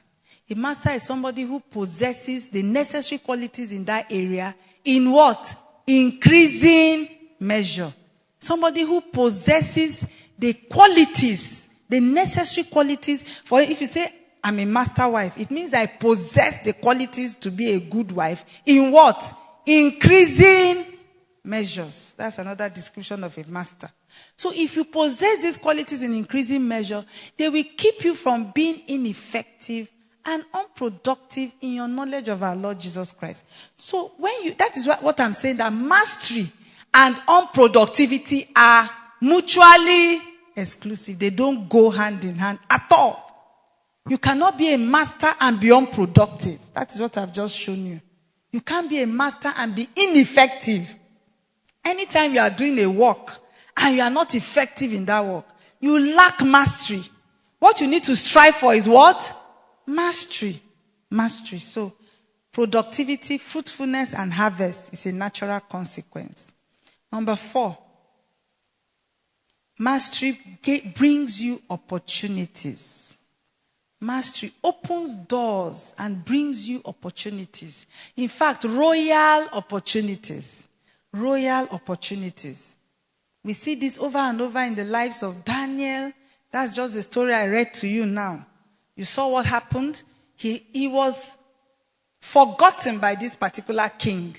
A master is somebody who possesses the necessary qualities in that area in what? Increasing measure. Somebody who possesses the qualities, the necessary qualities. For if you say, I'm a master wife, it means I possess the qualities to be a good wife. In what? Increasing measures. That's another description of a master. So if you possess these qualities in increasing measure, they will keep you from being ineffective and unproductive in your knowledge of our Lord Jesus Christ. So that is what I'm saying, that mastery and unproductivity are mutually exclusive. They don't go hand in hand at all. You cannot be a master and be unproductive. That is what I've just shown you. You can't be a master and be ineffective. Anytime you are doing a work and you are not effective in that work, you lack mastery. What you need to strive for is what? Mastery. Mastery. So, productivity, fruitfulness, and harvest is a natural consequence. Number 4. Mastery brings you opportunities. Mastery opens doors and brings you opportunities. In fact, royal opportunities. Royal opportunities. We see this over and over in the lives of Daniel. That's just the story I read to you now. You saw what happened. He was forgotten by this particular king.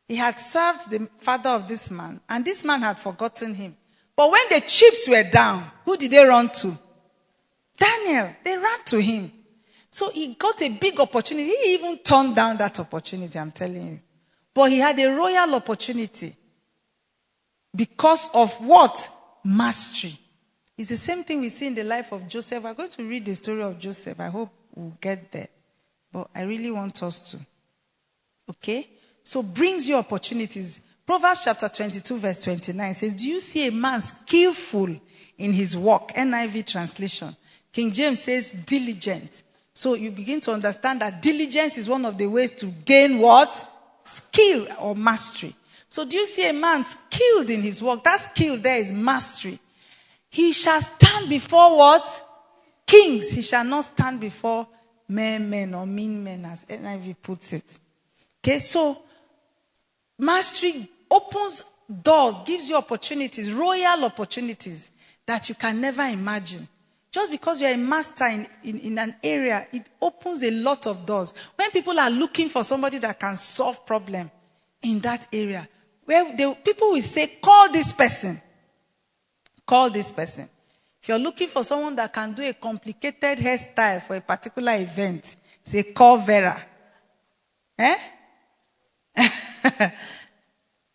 He had served the father of this man, and this man had forgotten him. But when the chips were down, who did they run to? Daniel. They ran to him. So he got a big opportunity. He even turned down that opportunity, I'm telling you. But he had a royal opportunity. Because of what? Mastery. It's the same thing we see in the life of Joseph. We're going to read the story of Joseph. I hope we'll get there. But I really want us to. Okay? So brings you opportunities. Proverbs chapter 22 verse 29 says, do you see a man skillful in his work. NIV translation. King James says diligent. So you begin to understand that diligence is one of the ways to gain what? Skill or mastery. So do you see a man skilled in his work? That skill there is mastery. He shall stand before what? Kings. He shall not stand before men or mean men, as NIV puts it. Okay, so mastery opens doors, gives you opportunities, royal opportunities that you can never imagine. Just because you're a master in an area, it opens a lot of doors. When people are looking for somebody that can solve problem in that area, people will say, call this person. Call this person. If you're looking for someone that can do a complicated hairstyle for a particular event, say, call Vera.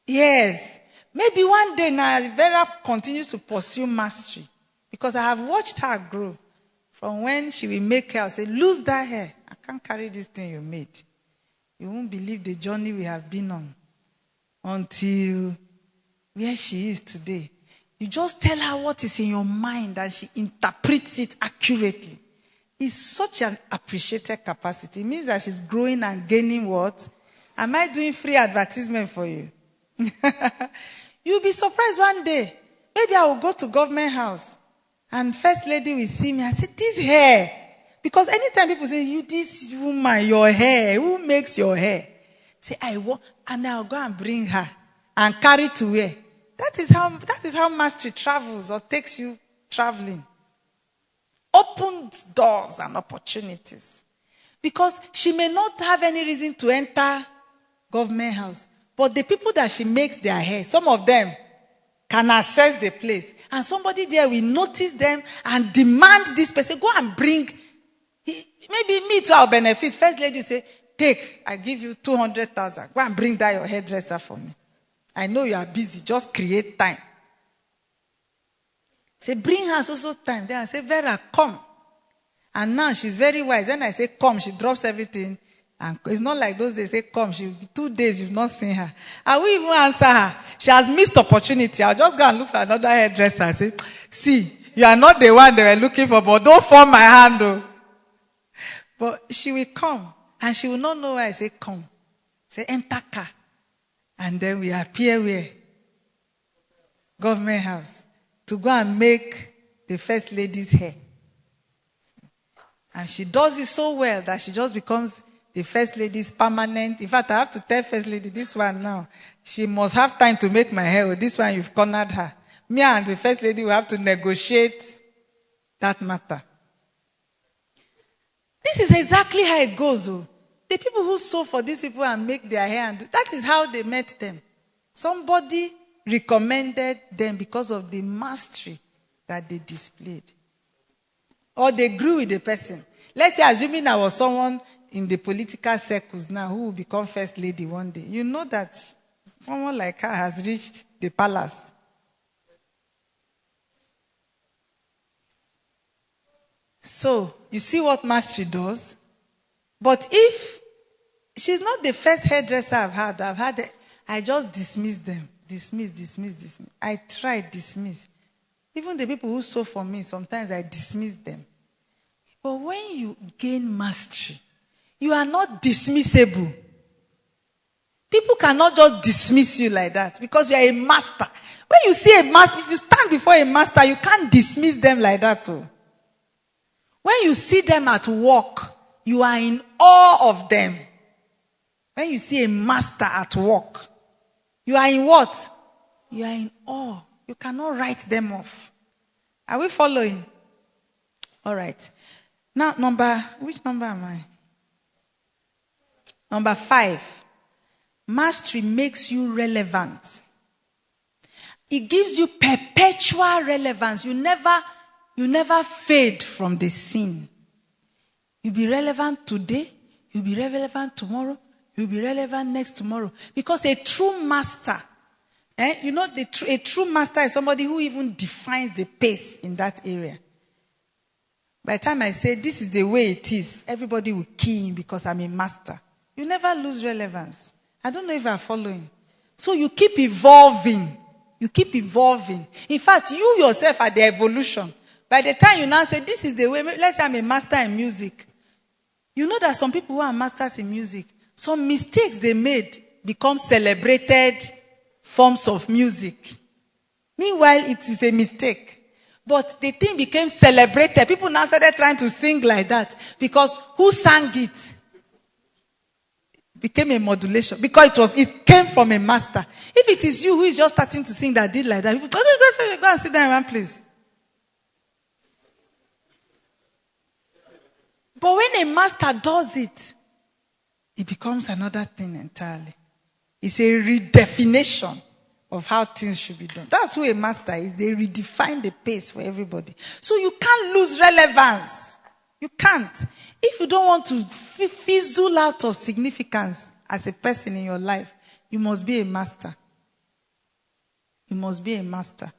Yes. Maybe one day now, Vera continues to pursue mastery. Because I have watched her grow. From when she will make hair, I'll say, lose that hair. I can't carry this thing you made. You won't believe the journey we have been on. Until where she is today. You just tell her what is in your mind and she interprets it accurately. It's such an appreciated capacity. It means that she's growing and gaining what? Am I doing free advertisement for you? You'll be surprised one day. Maybe I will go to government house and first lady will see me and say, this hair. Because anytime people say, you, this woman, your hair, who makes your hair? Say, I want, and I'll go and bring her and carry to where? That is how mastery travels or takes you traveling. Opens doors and opportunities. Because she may not have any reason to enter government house. But the people that she makes their hair, some of them can access the place. And somebody there will notice them and demand this person, go and bring. Maybe me too, I'll benefit. First lady will say, take, I give you 200,000. Go and bring that your hairdresser for me. I know you are busy. Just create time. Say, bring her also time. Then I say, Vera, come. And now she's very wise. When I say come, she drops everything. And it's not like those days say come. 2 days you've not seen her. I will even answer her. She has missed opportunity. I'll just go and look for another hairdresser and say, see, you are not the one they were looking for, but don't form my hand though. But she will come. And she will not know why I say come. Say enter car. And then we appear where? Government house. To go and make the first lady's hair. And she does it so well that she just becomes the first lady's permanent. In fact, I have to tell first lady this one now. She must have time to make my hair. This one, you've cornered her. Me and the first lady will have to negotiate that matter. This is exactly how it goes. Oh. The people who sew for these people and make their hair, that is how they met them. Somebody recommended them because of the mastery that they displayed. Or they grew with the person. Let's say, assuming I was someone in the political circles now who will become first lady one day. You know that someone like her has reached the palace. So, you see what mastery does? But if she's not the first hairdresser I've had, I just dismiss them. Dismiss. I try dismiss. Even the people who sew for me, sometimes I dismiss them. But when you gain mastery, you are not dismissible. People cannot just dismiss you like that because you are a master. When you see a master, if you stand before a master, you can't dismiss them like that too. When you see them at work, you are in awe of them. When you see a master at work, you are in what? You are in awe. You cannot write them off. Are we following? All right. Now, which number am I? Number 5. Mastery makes you relevant. It gives you perpetual relevance. You never fade from the scene. You'll be relevant today. You'll be relevant tomorrow. You'll be relevant next tomorrow. Because a true master, a true master is somebody who even defines the pace in that area. By the time I say this is the way it is, everybody will key in because I'm a master. You never lose relevance. I don't know if you're following. So you keep evolving. You keep evolving. In fact, you yourself are the evolution. By the time you now say, this is the way, let's say I'm a master in music. You know that some people who are masters in music, some mistakes they made become celebrated forms of music. Meanwhile, it is a mistake. But the thing became celebrated. People now started trying to sing like that. Because who sang it? Became a modulation. Because it came from a master. If it is you who is just starting to sing that did like that, people go and sit down in one place. But when a master does it, it becomes another thing entirely. It's a redefinition of how things should be done. That's who a master is. They redefine the pace for everybody. So you can't lose relevance. You can't. If you don't want to fizzle out of significance as a person in your life, you must be a master. You must be a master.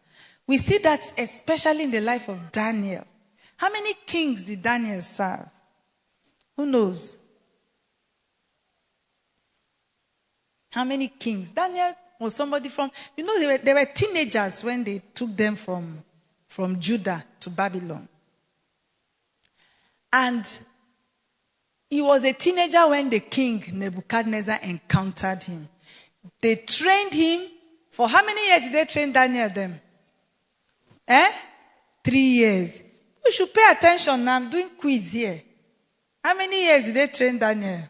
We see that especially in the life of Daniel. How many kings did Daniel serve? Who knows? How many kings? Daniel was somebody from, they were teenagers when they took them from Judah to Babylon. And he was a teenager when the king Nebuchadnezzar encountered him. They trained him. For how many years did they train Daniel them? 3 years. You should pay attention now. I'm doing quiz here. How many years did they train Daniel?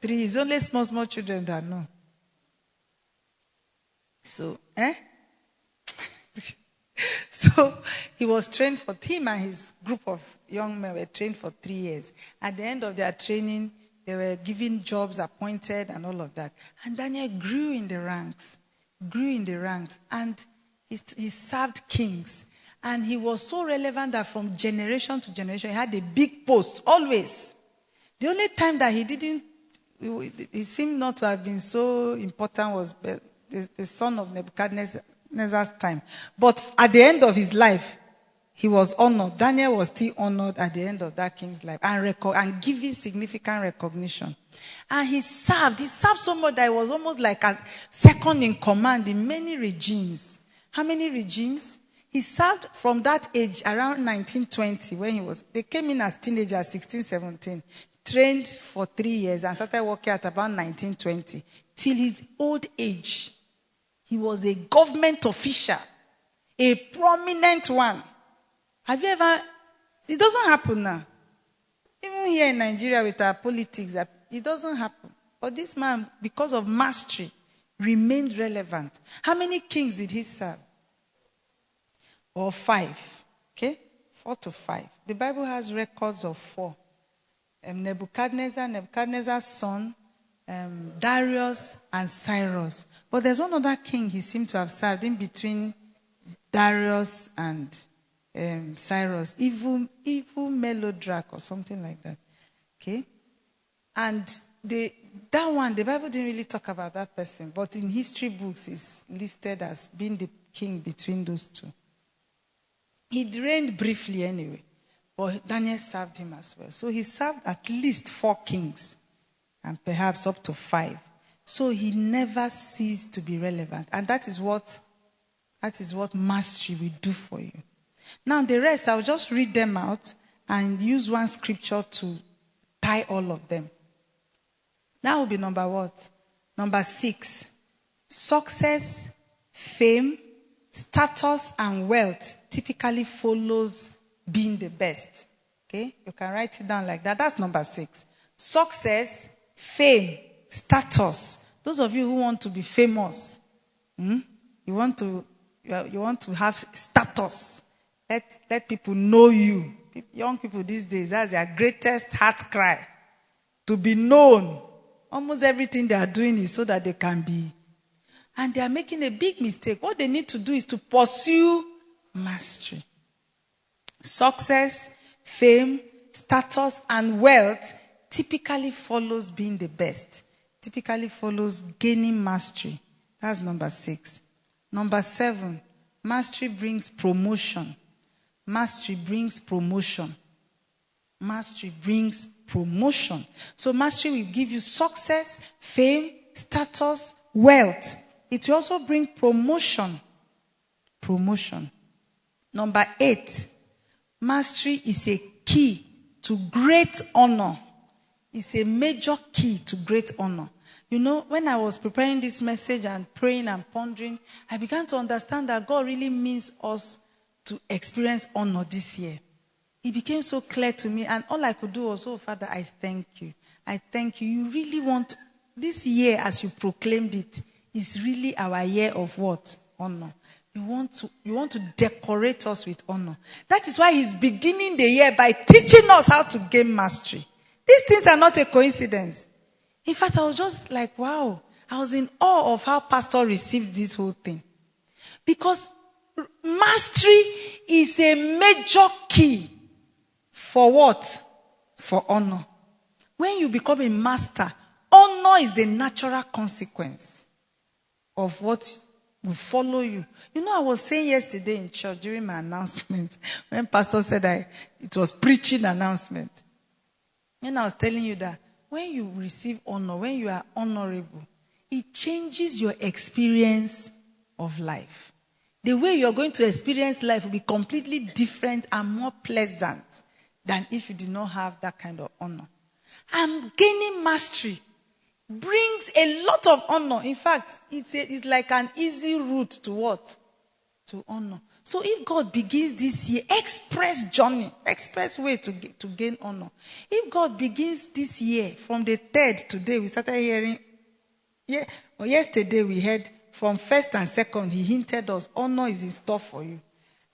3. It's only small children that know. So, So, he was trained for, him and his group of young men were trained for 3 years. At the end of their training, they were given jobs appointed and all of that. And Daniel grew in the ranks. And he served kings. And he was so relevant that from generation to generation, he had a big post, always. The only time that he seemed not to have been so important was the son of Nebuchadnezzar's time. But at the end of his life, he was honored. Daniel was still honored at the end of that king's life and given significant recognition. And he served so much that he was almost like a second in command in many regimes. How many regimes? He served from that age around 1920 when they came in as teenagers, 16, 17, trained for 3 years and started working at about 1920 till his old age. He was a government official, a prominent one. Have you ever, it doesn't happen now. Even here in Nigeria with our politics, it doesn't happen. But this man, because of mastery, remained relevant. How many kings did he serve? Or 5. Okay? 4 to 5. The Bible has records of 4. Nebuchadnezzar's son, Darius, and Cyrus. But there's one other king he seemed to have served in between Darius and Cyrus. Evil Melodrach or something like that. Okay? And that one, the Bible didn't really talk about that person. But in history books, it's listed as being the king between those two. He reigned briefly anyway. But Daniel served him as well. So he served at least 4 kings. And perhaps up to 5. So he never ceased to be relevant. And that is what mastery will do for you. Now the rest, I'll just read them out and use one scripture to tie all of them. That will be number what? Number 6. Success, fame, status, and wealth typically follows being the best. Okay? You can write it down like that. That's number 6. Success, fame, status. Those of you who want to be famous, you want to have status. Let people know you. Young people these days, that's their greatest heart cry. To be known. Almost everything they are doing is so that they can be. And they are making a big mistake. What they need to do is to pursue mastery. Success, fame, status, and wealth typically follows being the best. Typically follows gaining mastery. That's number 6. Number 7, mastery brings promotion. Mastery brings promotion. Mastery brings promotion. So mastery will give you success, fame, status, wealth. It will also bring promotion. promotion. Number 8, mastery is a key to great honor. It's a major key to great honor. You know, when I was preparing this message and praying and pondering, I began to understand that God really means us to experience honor this year. It became so clear to me, and all I could do was, oh, Father, I thank you. I thank you. You really want, this year, as you proclaimed it, is really our year of what? Honor. You want to decorate us with honor. That is why he's beginning the year by teaching us how to gain mastery. These things are not a coincidence. In fact, I was just like, wow. I was in awe of how Pastor received this whole thing. Because mastery is a major key for what? For honor. When you become a master, honor is the natural consequence of what will follow you. You know, I was saying yesterday in church during my announcement, when Pastor said it was preaching announcement. And I was telling you that when you receive honor, when you are honorable, it changes your experience of life. The way you're going to experience life will be completely different and more pleasant than if you did not have that kind of honor. And gaining mastery brings a lot of honor. In fact, it's like an easy route to what? To honor. So if God begins this year, express way to gain honor. If God begins this year from the 3rd, today we started hearing, yesterday we heard from 1st and 2nd, he hinted us, honor is in store for you.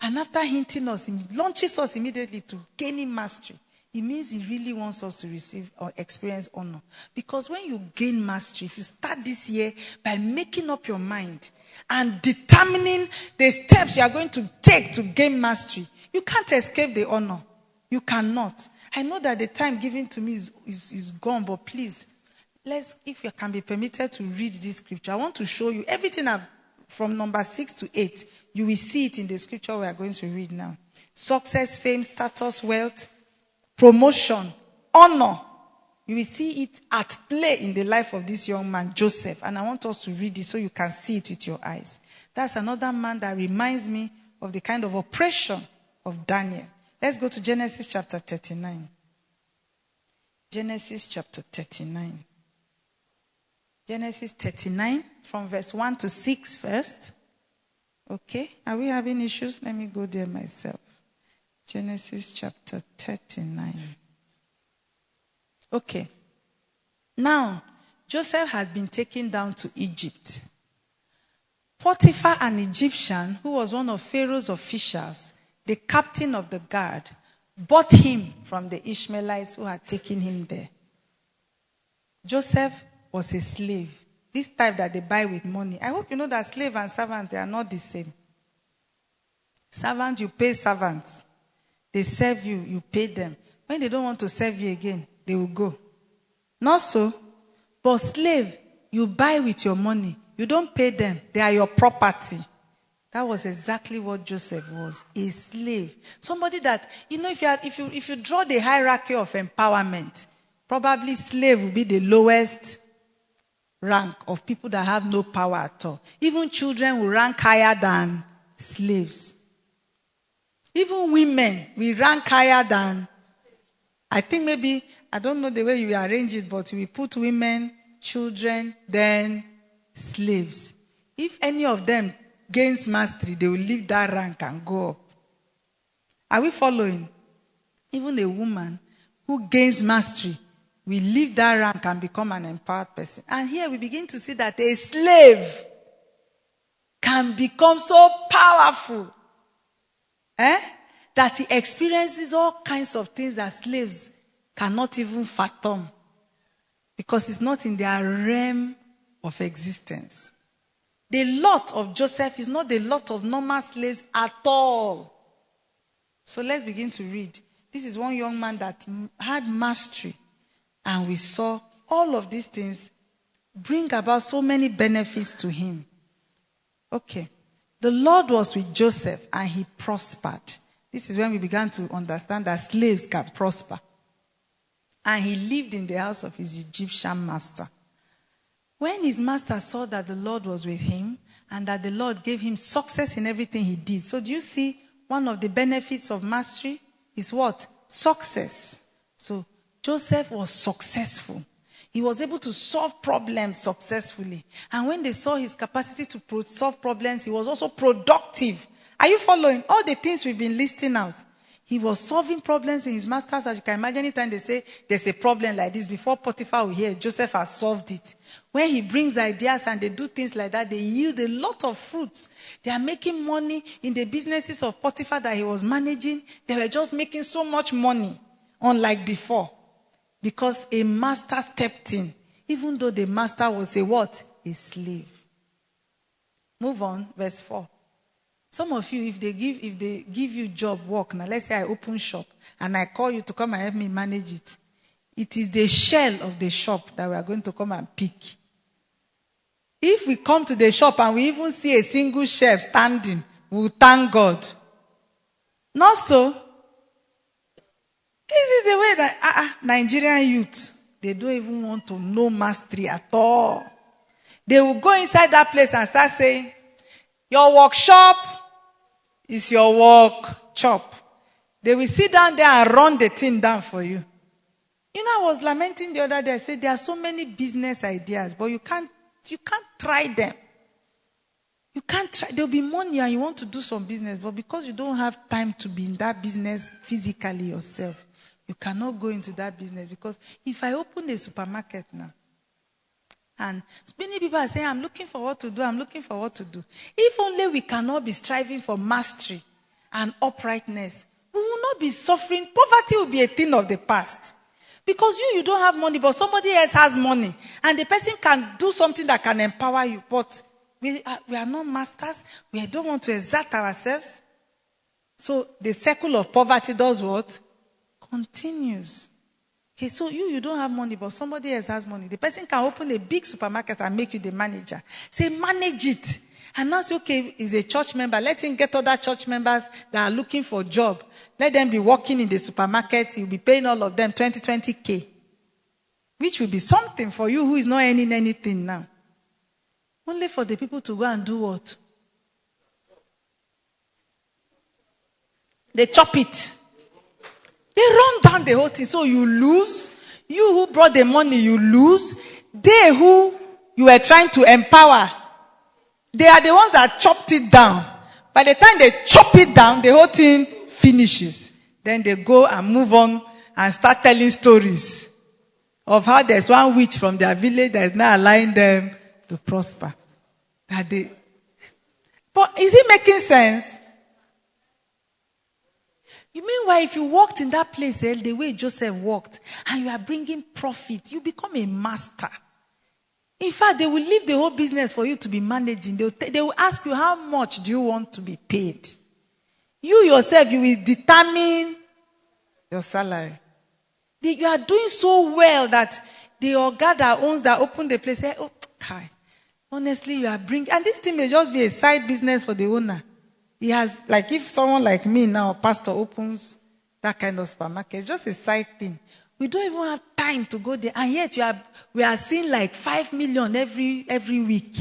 And after hinting us, he launches us immediately to gaining mastery. It means he really wants us to receive or experience honor. Because when you gain mastery, if you start this year by making up your mind and determining the steps you are going to take to gain mastery, you can't escape the honor. You cannot. I know that the time given to me is gone, but please, if you can be permitted to read this scripture, I want to show you everything from number 6 to 8. You will see it in the scripture we are going to read now. Success, fame, status, wealth, promotion, honor. You will see it at play in the life of this young man, Joseph. And I want us to read it so you can see it with your eyes. That's another man that reminds me of the kind of oppression of Daniel. Let's go to Genesis chapter 39. Genesis chapter 39. Genesis 39 from verse 1 to 6 first. Okay, are we having issues? Let me go there myself. Genesis chapter 39. Okay. Now, Joseph had been taken down to Egypt. Potiphar, an Egyptian, who was one of Pharaoh's officials, the captain of the guard, bought him from the Ishmaelites who had taken him there. Joseph was a slave. This type that they buy with money. I hope you know that slave and servant, they are not the same. Servant, you pay servants. They serve you, you pay them. When they don't want to serve you again, they will go. Not so. But slave, you buy with your money. You don't pay them. They are your property. That was exactly what Joseph was. A slave. Somebody that, you know, if you draw the hierarchy of empowerment, probably slave will be the lowest rank of people that have no power at all. Even children will rank higher than slaves. Even women will rank higher than, I think maybe, I don't know the way you arrange it, but we put women, children, then slaves. If any of them gains mastery, they will leave that rank and go up. Are we following? Even a woman who gains mastery will leave that rank and become an empowered person. And here we begin to see that a slave can become so powerful that he experiences all kinds of things that slaves cannot even fathom, because it's not in their realm of existence. The lot of Joseph is not the lot of normal slaves at all. So let's begin to read. This is one young man that had mastery, and we saw all of these things bring about so many benefits to him. Okay. The Lord was with Joseph and he prospered. This is when we began to understand that slaves can prosper. And he lived in the house of his Egyptian master. When his master saw that the Lord was with him and that the Lord gave him success in everything he did. So do you see one of the benefits of mastery is what? Success. So Joseph was successful. He was able to solve problems successfully. And when they saw his capacity to solve problems, he was also productive. Are you following? All the things we've been listing out. He was solving problems in his master's. As you can imagine, anytime they say there's a problem like this, before Potiphar will hear, Joseph has solved it. When he brings ideas and they do things like that, they yield a lot of fruits. They are making money in the businesses of Potiphar that he was managing. They were just making so much money, unlike before. Because a master stepped in, even though the master was a what? A slave. Move on, verse 4. Some of you, if they give you job work, now let's say I open shop and I call you to come and help me manage it. It is the shell of the shop that we are going to come and pick. If we come to the shop and we even see a single shelf standing, we'll thank God. Not so. This is the way that Nigerian youth, they don't even want to know mastery at all. They will go inside that place and start saying, your workshop is your work chop. They will sit down there and run the thing down for you. You know, I was lamenting the other day. I said there are so many business ideas, but you can't try them. You can't try. There'll be money and you want to do some business, but because you don't have time to be in that business physically yourself, you cannot go into that business. Because if I open a supermarket now, and many people are saying, I'm looking for what to do, I'm looking for what to do. If only we cannot be striving for mastery and uprightness, we will not be suffering. Poverty will be a thing of the past. Because you don't have money, but somebody else has money. And the person can do something that can empower you. But we are not masters. We don't want to exert ourselves. So the circle of poverty does what? Continues. Okay, so you don't have money, but somebody else has money. The person can open a big supermarket and make you the manager. Say, manage it. And now say, okay, he's a church member. Let him get other church members that are looking for a job. Let them be working in the supermarket. He'll be paying all of them 20K. Which will be something for you who is not earning anything now. Only for the people to go and do what? They chop it. They run down the whole thing. So you lose. You who brought the money, you lose. They who you were trying to empower, they are the ones that chopped it down. By the time they chop it down, the whole thing finishes. Then they go and move on and start telling stories of how there's one witch from their village that is now allowing them to prosper. But is it making sense? You mean why if you walked in that place the way Joseph walked and you are bringing profit, you become a master. In fact, they will leave the whole business for you to be managing. They will ask you, how much do you want to be paid? You yourself, you will determine your salary. You are doing so well that the Oga that owns, that opened the place, say, oh, Kai, honestly, you are bringing, and this thing may just be a side business for the owner. He has, like if someone like me now, pastor, opens that kind of supermarket, it's just a side thing. We don't even have time to go there. And yet we are seeing like 5 million every week.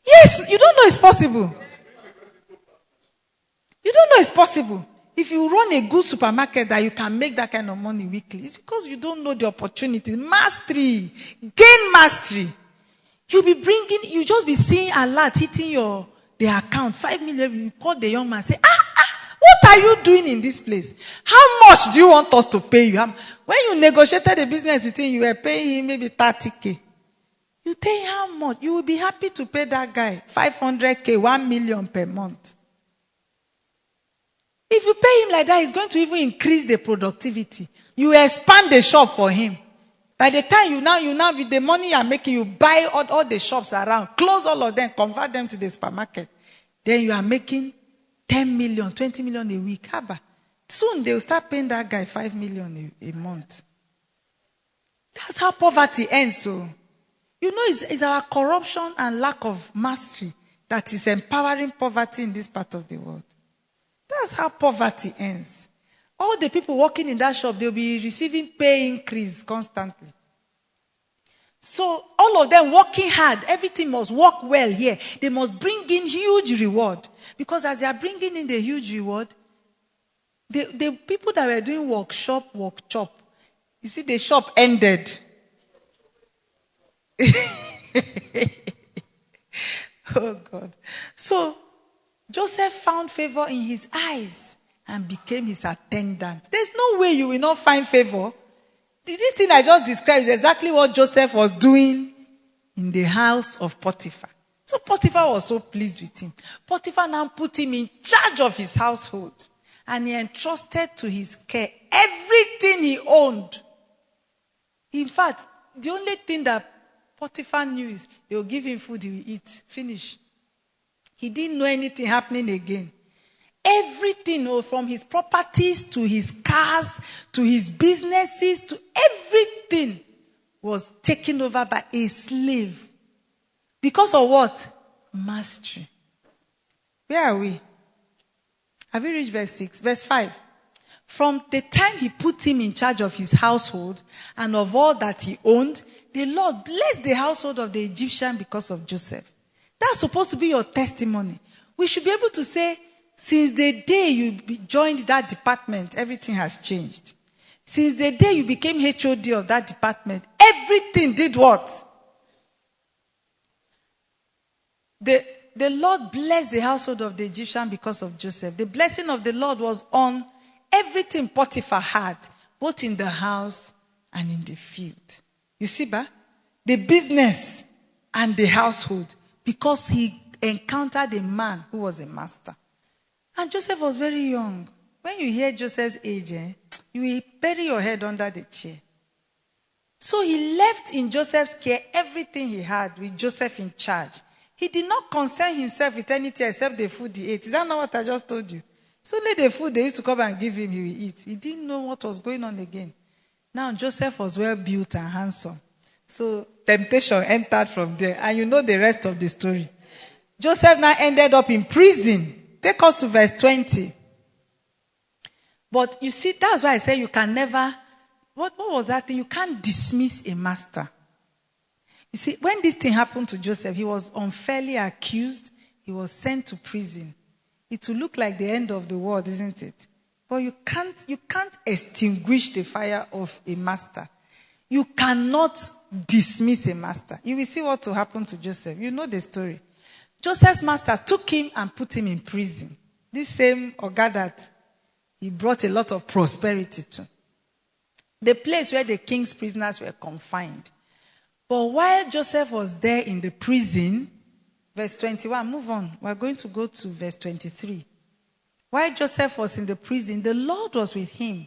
Yes, you don't know it's possible. You don't know it's possible. If you run a good supermarket that you can make that kind of money weekly, it's because you don't know the opportunity. Mastery. Gain mastery. You just be seeing a lot hitting the account. 5 million, you call the young man and say, what are you doing in this place? How much do you want us to pay you? When you negotiated the business with him, you were paying him maybe 30K. You tell him how much. You will be happy to pay that guy 500K, 1 million per month. If you pay him like that, he's going to even increase the productivity. You expand the shop for him. By the time you now with the money you're making, you buy all the shops around, close all of them, convert them to the supermarket. Then you are making 10 million, 20 million a week. Soon they will start paying that guy 5 million a month. That's how poverty ends. So, it's our corruption and lack of mastery that is empowering poverty in this part of the world. That's how poverty ends. All the people working in that shop, they'll be receiving pay increase constantly. So all of them working hard. Everything must work well here. They must bring in huge reward. Because as they are bringing in the huge reward, the people that were doing workshop, you see, the shop ended. Oh God. So Joseph found favor in his eyes and became his attendant. There's no way you will not find favor. This thing I just described is exactly what Joseph was doing in the house of Potiphar. So Potiphar was so pleased with him. Potiphar now put him in charge of his household. And he entrusted to his care everything he owned. In fact, the only thing that Potiphar knew is they will give him food, he will eat. Finish. He didn't know anything happening again. Everything, from his properties to his cars, to his businesses, to everything was taken over by a slave. Because of what? Mastery. Where are we? Have you reached verse 6? Verse 5. From the time he put him in charge of his household and of all that he owned, the Lord blessed the household of the Egyptian because of Joseph. That's supposed to be your testimony. We should be able to say, since the day you joined that department, everything has changed. Since the day you became HOD of that department, everything did what? The Lord blessed the household of the Egyptian because of Joseph. The blessing of the Lord was on everything Potiphar had, both in the house and in the field. You see, the business and the household, because he encountered a man who was a master. And Joseph was very young. When you hear Joseph's age, you will bury your head under the chair. So he left in Joseph's care everything he had with Joseph in charge. He did not concern himself with anything except the food he ate. Is that not what I just told you? It's only the food they used to come and give him, he will eat. He didn't know what was going on again. Now Joseph was well built and handsome. So temptation entered from there. And you know the rest of the story. Joseph now ended up in prison. Take us to verse 20. But you see, that's why I say you can never, what was that thing? You can't dismiss a master. You see, when this thing happened to Joseph, he was unfairly accused. He was sent to prison. It will look like the end of the world, isn't it? But you can't extinguish the fire of a master. You cannot dismiss a master. You will see what will happen to Joseph. You know the story. Joseph's master took him and put him in prison. This same Oga that he brought a lot of prosperity to. The place where the king's prisoners were confined. But while Joseph was there in the prison, verse 21, move on. We're going to go to verse 23. While Joseph was in the prison, the Lord was with him.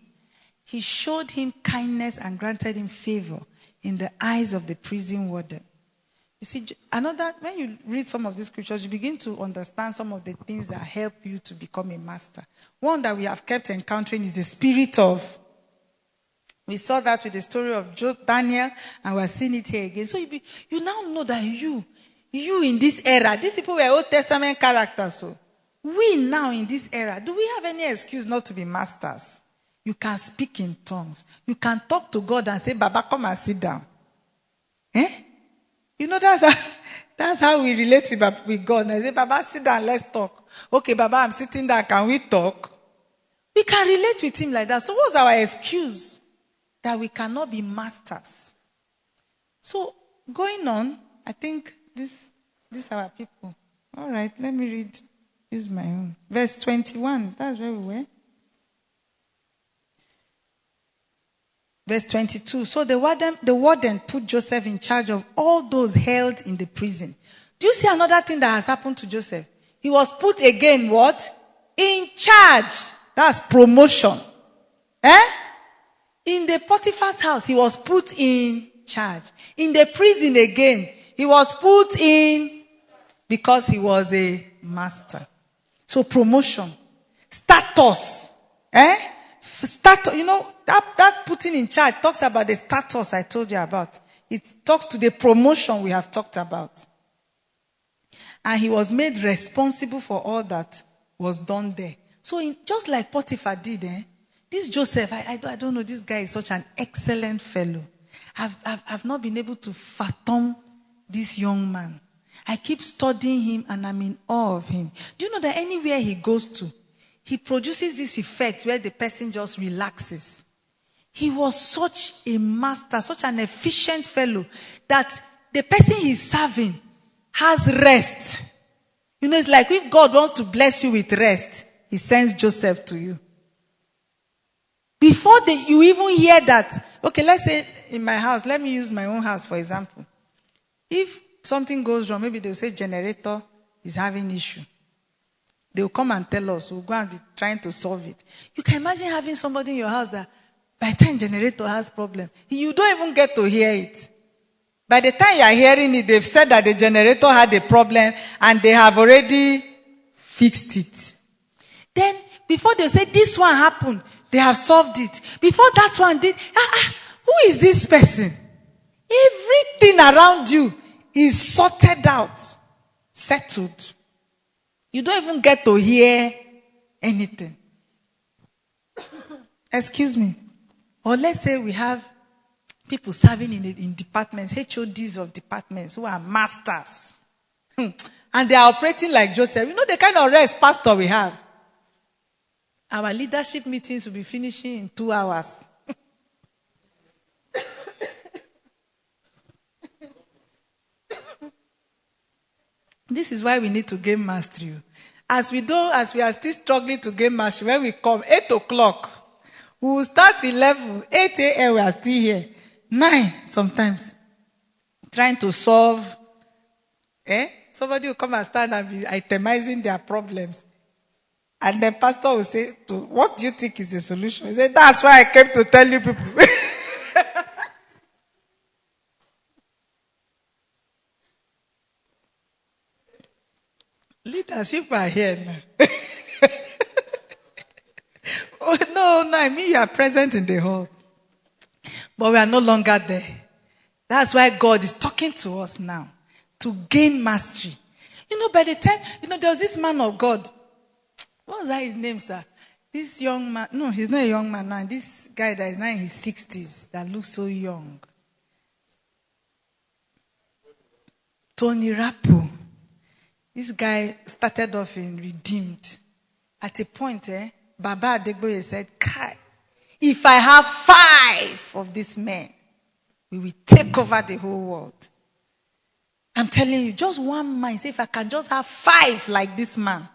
He showed him kindness and granted him favor in the eyes of the prison warden. You see, when you read some of these scriptures, you begin to understand some of the things that help you to become a master. One that we have kept encountering is the spirit of. We saw that with the story of Daniel, and we're seeing it here again. So you now know that you in this era, these people were Old Testament characters. So we now in this era, do we have any excuse not to be masters? You can speak in tongues. You can talk to God and say, Baba, come and sit down. You know, that's how we relate with God. And I say, Baba, sit down, let's talk. Okay, Baba, I'm sitting down, can we talk? We can relate with him like that. So what's our excuse? That we cannot be masters. So, going on, I think these are our people. All right, let me read. Use my own. Verse 21, that's where we were. Verse 22. So the warden put Joseph in charge of all those held in the prison. Do you see another thing that has happened to Joseph? He was put again, what? In charge. That's promotion. In the Potiphar's house, he was put in charge. In the prison again, he was put in because he was a master. So promotion. Status. Status, you know, that putting in charge talks about the status I told you about. It talks to the promotion we have talked about. And he was made responsible for all that was done there. So just like Potiphar did, this Joseph, I don't know, this guy is such an excellent fellow. I've not been able to fathom this young man. I keep studying him and I'm in awe of him. Do you know that anywhere he goes to, he produces this effect where the person just relaxes. He was such a master, such an efficient fellow that the person he's serving has rest. You know, it's like if God wants to bless you with rest, he sends Joseph to you. Before you even hear that, okay, let's say in my house, let me use my own house for example. If something goes wrong, maybe they'll say generator is having issue. They'll come and tell us, we'll go and be trying to solve it. You can imagine having somebody in your house that by the time generator has problem, you don't even get to hear it. By the time you are hearing it, they've said that the generator had a problem and they have already fixed it. Then, before they say this one happened, they have solved it. Before that one did, who is this person? Everything around you is sorted out, settled. You don't even get to hear anything. Excuse me. Or let's say we have people serving in departments, HODs of departments who are masters. And they are operating like Joseph. You know the kind of rest pastor we have. Our leadership meetings will be finishing in 2 hours. This is why we need to gain mastery. As we are still struggling to gain mastery, when we come, 8 o'clock, we will start 11, 8 a.m. we are still here. 9 sometimes. Trying to solve. Somebody will come and stand and be itemizing their problems. And the pastor will say, what do you think is the solution? He said, that's why I came to tell you people. Leadership are here now. Oh, no, I mean you are present in the hall. But we are no longer there. That's why God is talking to us now. To gain mastery. You know, by the time, there was this man of God. What was that his name, sir? This young man. No, he's not a young man now. This guy that is now in his 60s that looks so young. Tony Rapo. This guy started off in Redeemed. At a point, Baba Adegboye said, Kai, if I have 5 of these men, we will take over the whole world. I'm telling you, just one man. Say, if I can just have 5 like this man,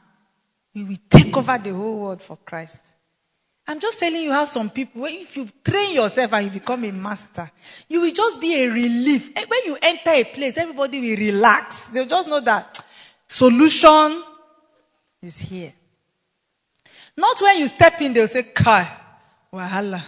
we will take over the whole world for Christ. I'm just telling you how some people, if you train yourself and you become a master, you will just be a relief. And when you enter a place, everybody will relax. They'll just know that solution is here. Not when you step in, they'll say, Kai, wahala.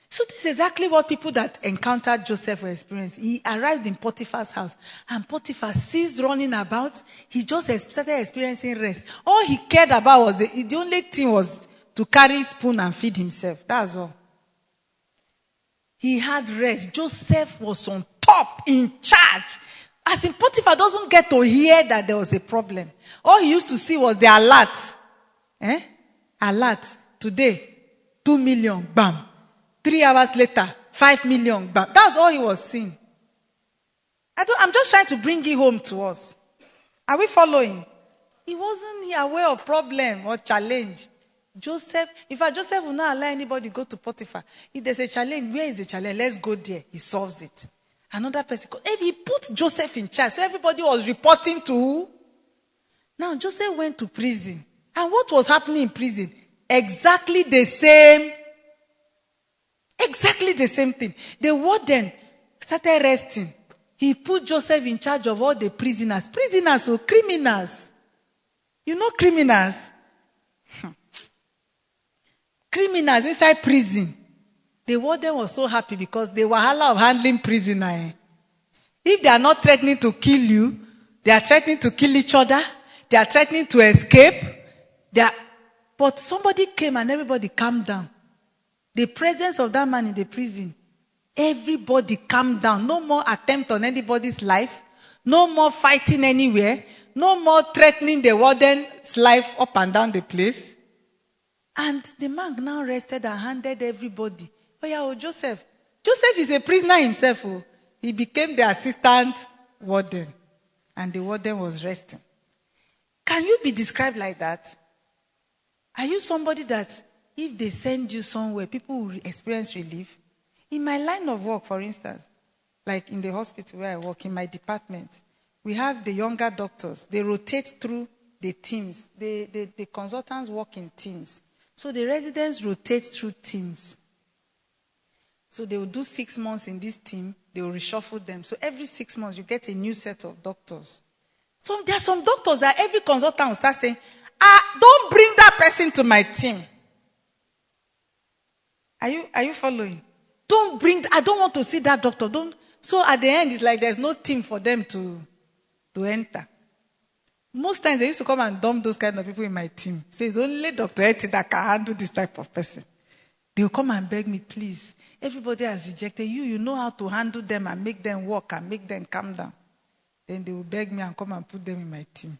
So this is exactly what people that encountered Joseph were experiencing. He arrived in Potiphar's house, and Potiphar sees running about. He just started experiencing rest. All he cared about was the only thing was to carry spoon and feed himself. That's all. He had rest. Joseph was on top, in charge. As in, Potiphar doesn't get to hear that there was a problem. All he used to see was the alert. Alert. Today, 2 million, bam. 3 hours later, 5 million, bam. That's all he was seeing. I'm just trying to bring it home to us. Are we following? He wasn't aware of problem or challenge. Joseph, in fact, Joseph will not allow anybody go to Potiphar. If there's a challenge, where is the challenge? Let's go there. He solves it. Another person, he put Joseph in charge. So everybody was reporting to who? Now, Joseph went to prison. And what was happening in prison? Exactly the same thing. The warden started resting. He put Joseph in charge of all the prisoners. Prisoners or criminals. You know criminals? Criminals inside prison. The warden was so happy because the wahala of handling prisoner. If they are not threatening to kill you, they are threatening to kill each other. They are threatening to escape. But somebody came and everybody calmed down. The presence of that man in the prison, everybody calmed down. No more attempt on anybody's life. No more fighting anywhere. No more threatening the warden's life up and down the place. And the man now rested and handed everybody. Oh yeah, Joseph. Joseph is a prisoner himself. Oh. He became the assistant warden. And the warden was resting. Can you be described like that? Are you somebody that if they send you somewhere, people will experience relief? In my line of work, for instance, like in the hospital where I work, in my department, we have the younger doctors. They rotate through the teams. The consultants work in teams. So the residents rotate through teams. So they will do 6 months in this team. They will reshuffle them. So every 6 months, you get a new set of doctors. So there are some doctors that every consultant will start saying, don't bring that person to my team. Are you following? I don't want to see that doctor. So at the end, it's like there's no team for them to enter. Most times they used to come and dump those kind of people in my team. Say, it's only Dr. Eti that can handle this type of person. They will come and beg me, please. Everybody has rejected you. You know how to handle them and make them work and make them calm down. Then they will beg me and come and put them in my team.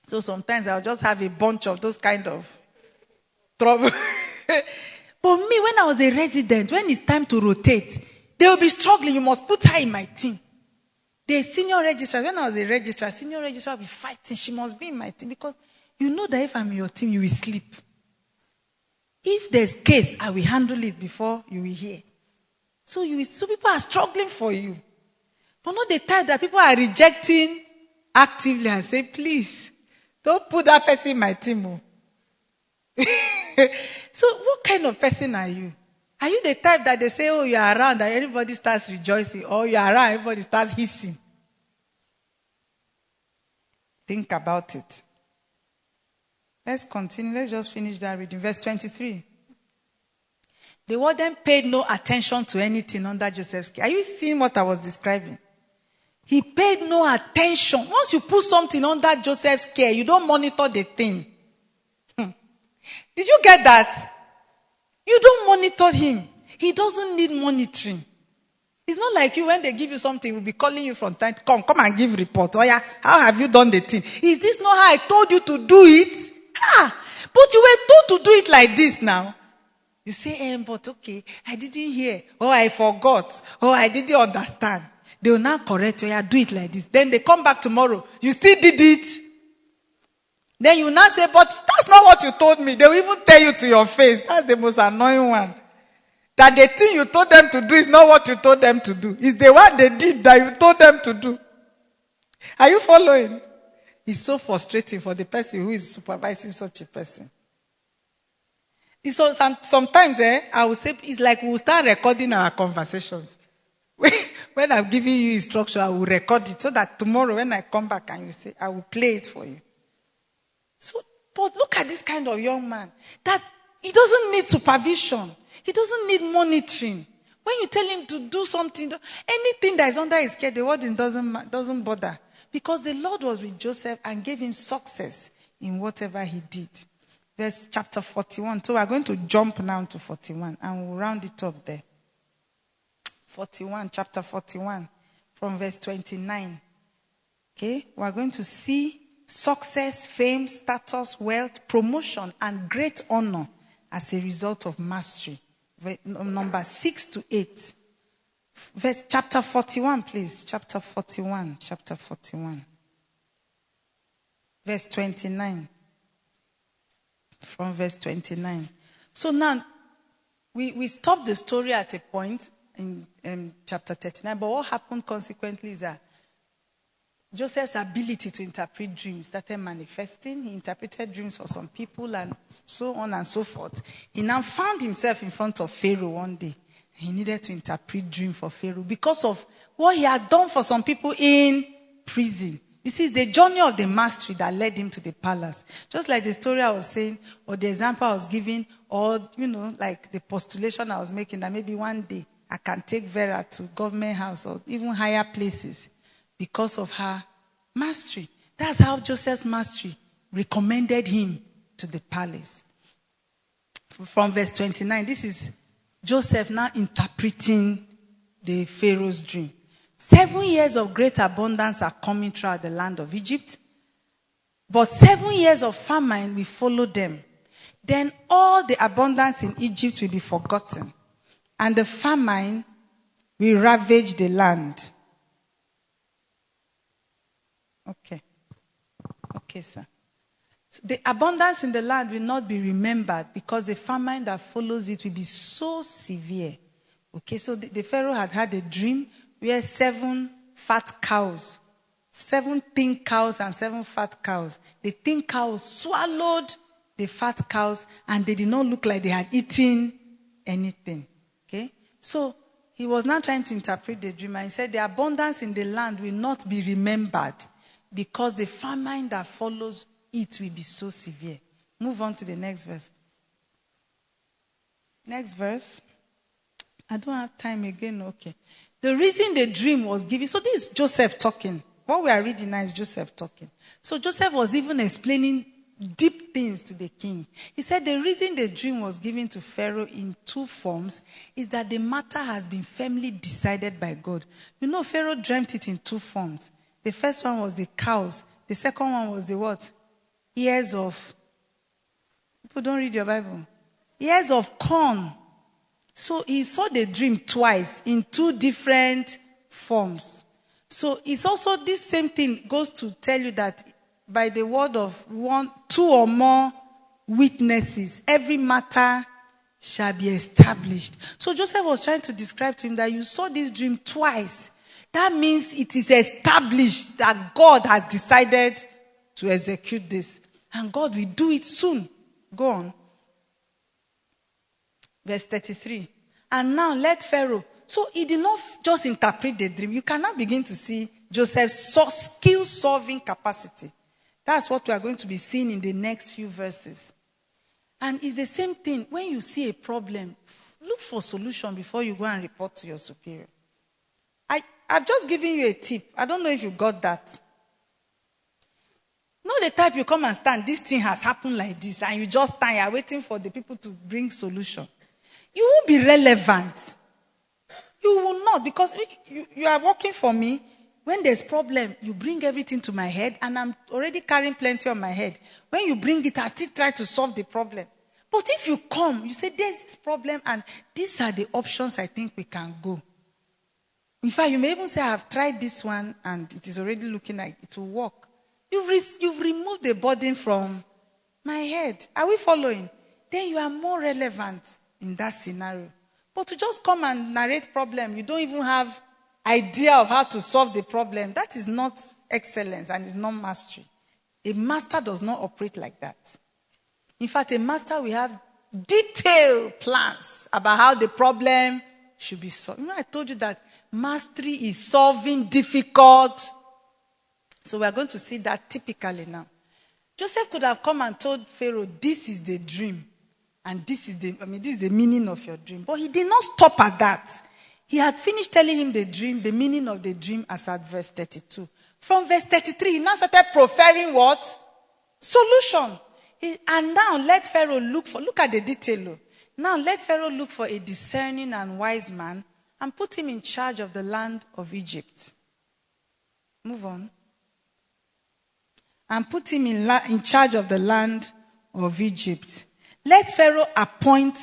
So sometimes I'll just have a bunch of those kind of trouble. But me, when I was a resident, when it's time to rotate, they will be struggling. You must put her in my team. The senior registrar, when I was a registrar, senior registrar will be fighting. She must be in my team because you know that if I'm in your team, you will sleep. If there's case, I will handle it before you will hear. So people are struggling for you. But not the time that people are rejecting actively and say, please, don't put that person in my team. So what kind of person are you? Are you the type that they say, oh, you're around and everybody starts rejoicing, or you're around, everybody starts hissing? Think about it. Let's continue. Let's just finish that reading. Verse 23. The warden paid no attention to anything under Joseph's care. Are you seeing what I was describing? He paid no attention. Once you put something under Joseph's care, you don't monitor the thing. Did you get that? You don't monitor him. He doesn't need monitoring. It's not like you, when they give you something, will be calling you from time to come and give report. Oh yeah, how have you done the thing? Is this not how I told you to do it? But you were told to do it like this now. You say, but okay, I didn't hear. Oh, I forgot. Oh, I didn't understand. They will now correct you. Yeah, do it like this. Then they come back tomorrow. You still did it. Then you now say, but that's not what you told me. They will even tell you to your face. That's the most annoying one. That the thing you told them to do is not what you told them to do. It's the one they did that you told them to do. Are you following? It's so frustrating for the person who is supervising such a person. So sometimes I will say, it's like we'll start recording our conversations. When I'm giving you instruction, I will record it so that tomorrow when I come back and you say, I will play it for you. So, but look at this kind of young man. That he doesn't need supervision. He doesn't need monitoring. When you tell him to do something, anything that is under his care, the warden doesn't bother. Because the Lord was with Joseph and gave him success in whatever he did. Verse chapter 41. So we're going to jump now to 41 and we'll round it up there. 41, chapter 41, from verse 29. Okay, we're going to see success, fame, status, wealth, promotion, and great honor as a result of mastery. Number 6 to 8. Verse chapter 41, please. Chapter 41. Verse 29. From verse 29. So now, we stopped the story at a point in chapter 39, but what happened consequently is that Joseph's ability to interpret dreams started manifesting. He interpreted dreams for some people and so on and so forth. He now found himself in front of Pharaoh one day. He needed to interpret dream for Pharaoh because of what he had done for some people in prison. You see, it's the journey of the mastery that led him to the palace. Just like the story I was saying, or the example I was giving, or, like the postulation I was making, that maybe one day I can take Vera to government house or even higher places because of her mastery. That's how Joseph's mastery recommended him to the palace. From verse 29, this is Joseph now interpreting the Pharaoh's dream. 7 years of great abundance are coming throughout the land of Egypt, but 7 years of famine will follow them. Then all the abundance in Egypt will be forgotten, and the famine will ravage the land. Okay, sir. So the abundance in the land will not be remembered because the famine that follows it will be so severe. Okay, so the Pharaoh had a dream where 7 fat cows, 7 thin cows and 7 fat cows. The thin cows swallowed the fat cows and they did not look like they had eaten anything. Okay, so he was now trying to interpret the dream and he said the abundance in the land will not be remembered because the famine that follows it will be so severe. Move on to the next verse. Next verse. I don't have time again. Okay. The reason the dream was given. So this is Joseph talking. What we are reading now is Joseph talking. So Joseph was even explaining deep things to the king. He said the reason the dream was given to Pharaoh in 2 forms is that the matter has been firmly decided by God. You know, Pharaoh dreamt it in 2 forms. The first one was the cows. The second one was the what? Ears of. People don't read your Bible. Ears of corn. So he saw the dream twice in 2 different forms. So it's also this same thing goes to tell you that by the word of 2 or more witnesses, every matter shall be established. So Joseph was trying to describe to him that you saw this dream twice. That means it is established that God has decided to execute this. And God will do it soon. Go on. Verse 33. And now let Pharaoh. So he did not just interpret the dream. You cannot begin to see Joseph's skill-solving capacity. That's what we are going to be seeing in the next few verses. And it's the same thing. When you see a problem, look for solution before you go and report to your superior. I've just given you a tip. I don't know if you got that. Not the type you come and stand, this thing has happened like this, and you just stand, you're waiting for the people to bring solution. You won't be relevant. You will not, because you are working for me. When there's problem, you bring everything to my head, and I'm already carrying plenty on my head. When you bring it, I still try to solve the problem. But if you come, you say, there's this problem, and these are the options I think we can go. In fact, you may even say, I've tried this one, and it is already looking like it will work. You've removed the burden from my head. Are we following? Then you are more relevant in that scenario. But to just come and narrate problem, you don't even have idea of how to solve the problem. That is not excellence and is not mastery. A master does not operate like that. In fact, a master will have detailed plans about how the problem should be solved. You know, I told you that mastery is solving difficult. So we are going to see that typically now. Joseph could have come and told Pharaoh, this is the dream. And this is the meaning of your dream. But he did not stop at that. He had finished telling him the dream, the meaning of the dream as at verse 32. From verse 33, he now started proffering what? Solution. And now let Pharaoh look at the detail. Now let Pharaoh look for a discerning and wise man and put him in charge of the land of Egypt. Move on. And put him in charge of the land of Egypt. Let Pharaoh appoint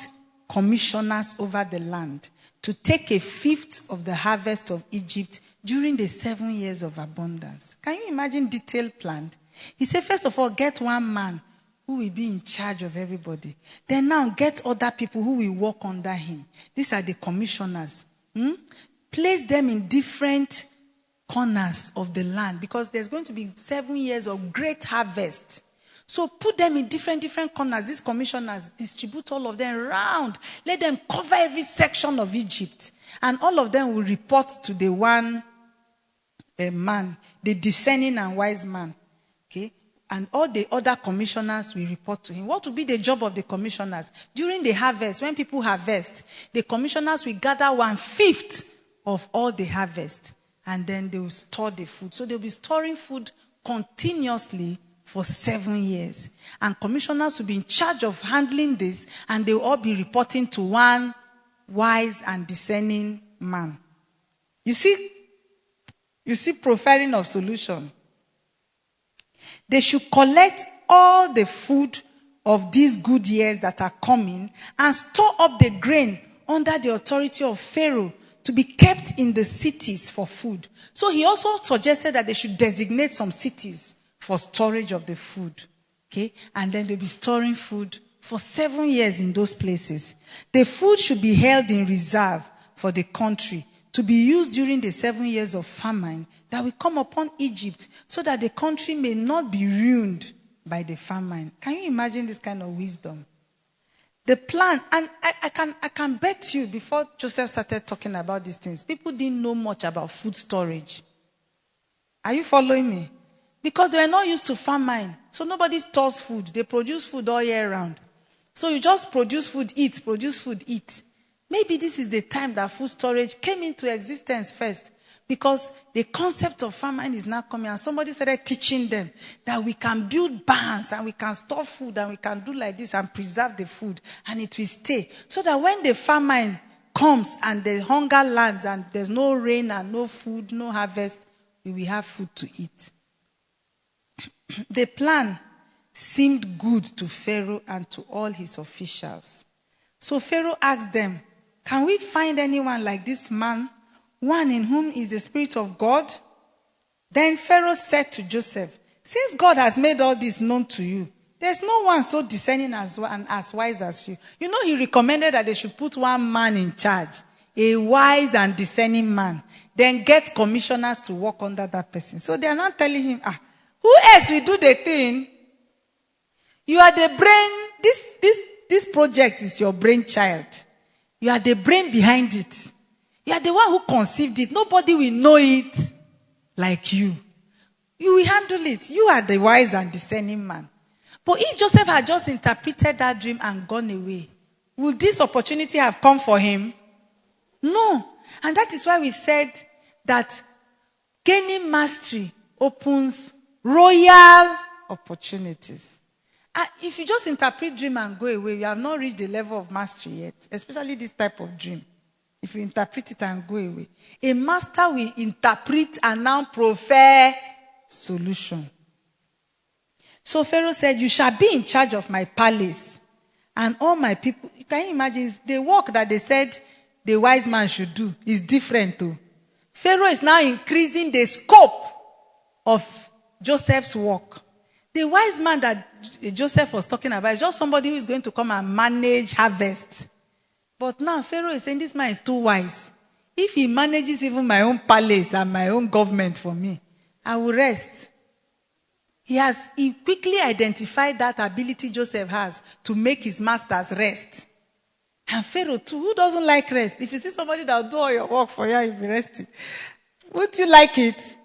commissioners over the land to take 1/5 of the harvest of Egypt during the 7 years of abundance. Can you imagine detailed plan? He said, first of all, get one man who will be in charge of everybody. Then now get other people who will work under him. These are the commissioners. Place them in different corners of the land because there's going to be 7 years of great harvest. So put them in different corners. These commissioners, distribute all of them around. Let them cover every section of Egypt. And all of them will report to the one man, the discerning and wise man. Okay? And all the other commissioners will report to him. What will be the job of the commissioners? During the harvest, when people harvest, the commissioners will gather 1/5 of all the harvest. And then they will store the food. So they'll be storing food continuously for 7 years. And commissioners will be in charge of handling this, and they will all be reporting to one wise and discerning man. You see proffering of solution. They should collect all the food of these good years that are coming and store up the grain under the authority of Pharaoh to be kept in the cities for food. So he also suggested that they should designate some cities for storage of the food. Okay? And then they'll be storing food for 7 years in those places. The food should be held in reserve for the country to be used during the 7 years of famine that will come upon Egypt, so that the country may not be ruined by the famine. Can you imagine this kind of wisdom? The plan, and I can bet you before Joseph started talking about these things, people didn't know much about food storage. Are you following me? Because they were not used to famine. So nobody stores food. They produce food all year round. So you just produce food, eat, produce food, eat. Maybe this is the time that food storage came into existence first. Because the concept of famine is now coming, and somebody started teaching them that we can build barns and we can store food and we can do like this and preserve the food and it will stay. So that when the famine comes and the hunger lands and there's no rain and no food, no harvest, we will have food to eat. The plan seemed good to Pharaoh and to all his officials. So Pharaoh asked them, "Can we find anyone like this man, one in whom is the Spirit of God?" Then Pharaoh said to Joseph, "Since God has made all this known to you, there's no one so discerning and as wise as you." You know, he recommended that they should put one man in charge, a wise and discerning man. Then get commissioners to work under that person. So they are not telling him, who else will do the thing? You are the brain. This project is your brainchild. You are the brain behind it. You are the one who conceived it. Nobody will know it like you. You will handle it. You are the wise and discerning man. But if Joseph had just interpreted that dream and gone away, would this opportunity have come for him? No. And that is why we said that gaining mastery opens royal opportunities. If you just interpret dream and go away, you have not reached the level of mastery yet, especially this type of dream. If you interpret it and go away. A master will interpret and now prefer solution. So Pharaoh said, "You shall be in charge of my palace and all my people." Can you imagine? The work that they said the wise man should do is different too. Pharaoh is now increasing the scope of Joseph's work. The wise man that Joseph was talking about is just somebody who is going to come and manage harvest. But now Pharaoh is saying this man is too wise. If he manages even my own palace and my own government for me, I will rest. He quickly identified that ability Joseph has to make his masters rest. And Pharaoh too, who doesn't like rest? If you see somebody that will do all your work for you, you'll be resting. Would you like it?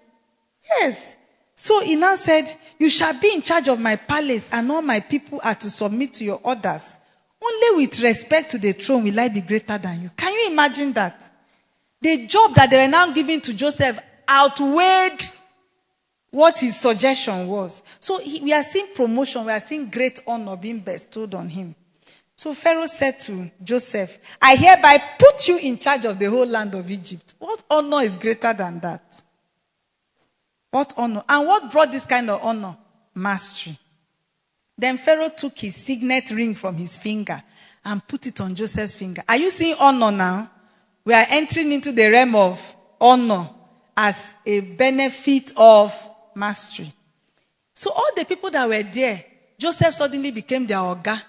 Yes. So he now said, "You shall be in charge of my palace and all my people are to submit to your orders. Only with respect to the throne will I be greater than you." Can you imagine that? The job that they were now giving to Joseph outweighed what his suggestion was. So we are seeing promotion, we are seeing great honor being bestowed on him. So Pharaoh said to Joseph, "I hereby put you in charge of the whole land of Egypt." What honor is greater than that? What honor? And what brought this kind of honor? Mastery. Then Pharaoh took his signet ring from his finger and put it on Joseph's finger. Are you seeing honor now? We are entering into the realm of honor as a benefit of mastery. So all the people that were there, Joseph suddenly became their oga.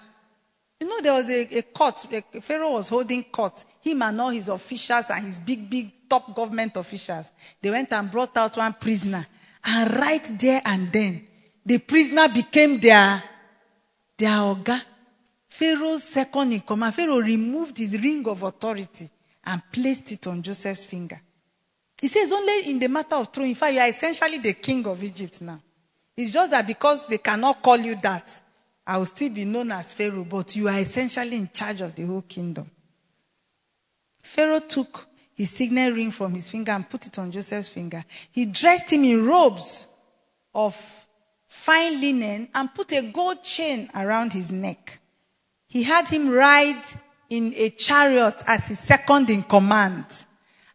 You know, there was a court. Pharaoh was holding court. Him and all his officials and his big top government officials. They went and brought out one prisoner. And right there and then, the prisoner became their oga. Pharaoh's second in command. Pharaoh removed his ring of authority and placed it on Joseph's finger. He says only in the matter of throne. In fact, you are essentially the king of Egypt now. It's just that because they cannot call you that, I will still be known as Pharaoh, but you are essentially in charge of the whole kingdom. Pharaoh took his signet ring from his finger and put it on Joseph's finger. He dressed him in robes of fine linen and put a gold chain around his neck. He had him ride in a chariot as his second in command.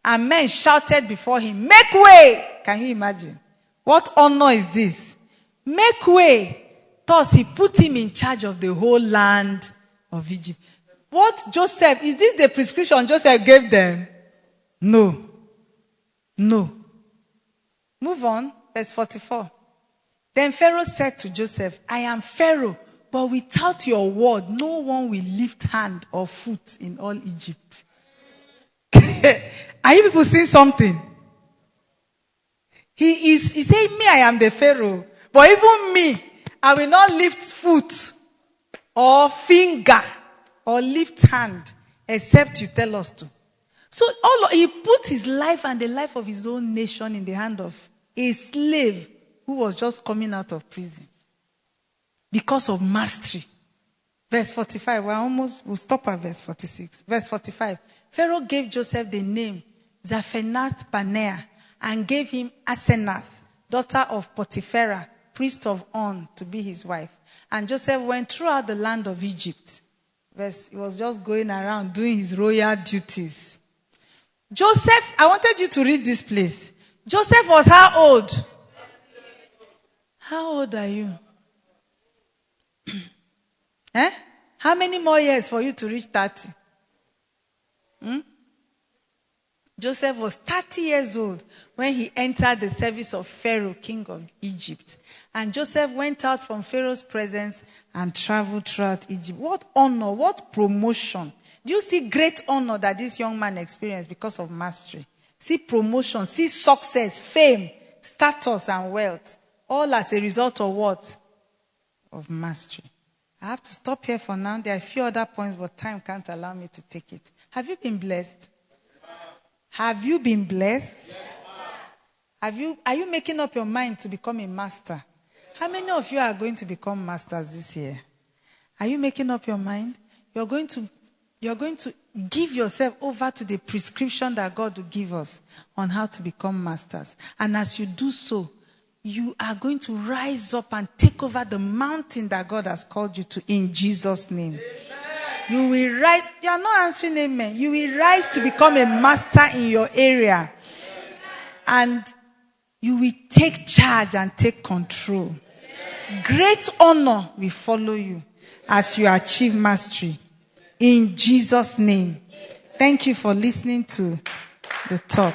And men shouted before him, "Make way!" Can you imagine? What honor is this? Make way! Thus, he put him in charge of the whole land of Egypt. What Joseph, is this the prescription Joseph gave them? No. No. Move on, verse 44. Then Pharaoh said to Joseph, I am Pharaoh, but without your word, no one will lift hand or foot in all Egypt. Are you people seeing something? He said, me, I am the Pharaoh. But even me, I will not lift foot or finger or lift hand except you tell us to. So he put his life and the life of his own nation in the hand of a slave who was just coming out of prison because of mastery. Verse 45, we'll stop at verse 46. Verse 45, Pharaoh gave Joseph the name Zaphenath-Paneah and gave him Asenath, daughter of Potipharah, priest of On, to be his wife. And Joseph went throughout the land of Egypt. He was just going around doing his royal duties. Joseph, I wanted you to read this place. Joseph was how old? How old are you? How many more years for you to reach 30? Joseph was 30 years old when he entered the service of Pharaoh, king of Egypt. And Joseph went out from Pharaoh's presence and traveled throughout Egypt. What honor, what promotion. Do you see great honor that this young man experienced because of mastery? See promotion, see success, fame, status, and wealth. All as a result of what? Of mastery. I have to stop here for now. There are a few other points, but time can't allow me to take it. Have you been blessed? Have you been blessed? Are you making up your mind to become a master? How many of you are going to become masters this year? Are you making up your mind? You're going to give yourself over to the prescription that God will give us on how to become masters. And as you do so, you are going to rise up and take over the mountain that God has called you to in Jesus' name. Amen. You will rise. You are not answering amen. You will rise to become a master in your area. And you will take charge and take control. Great honor will follow you as you achieve mastery. In Jesus' name. Thank you for listening to the talk.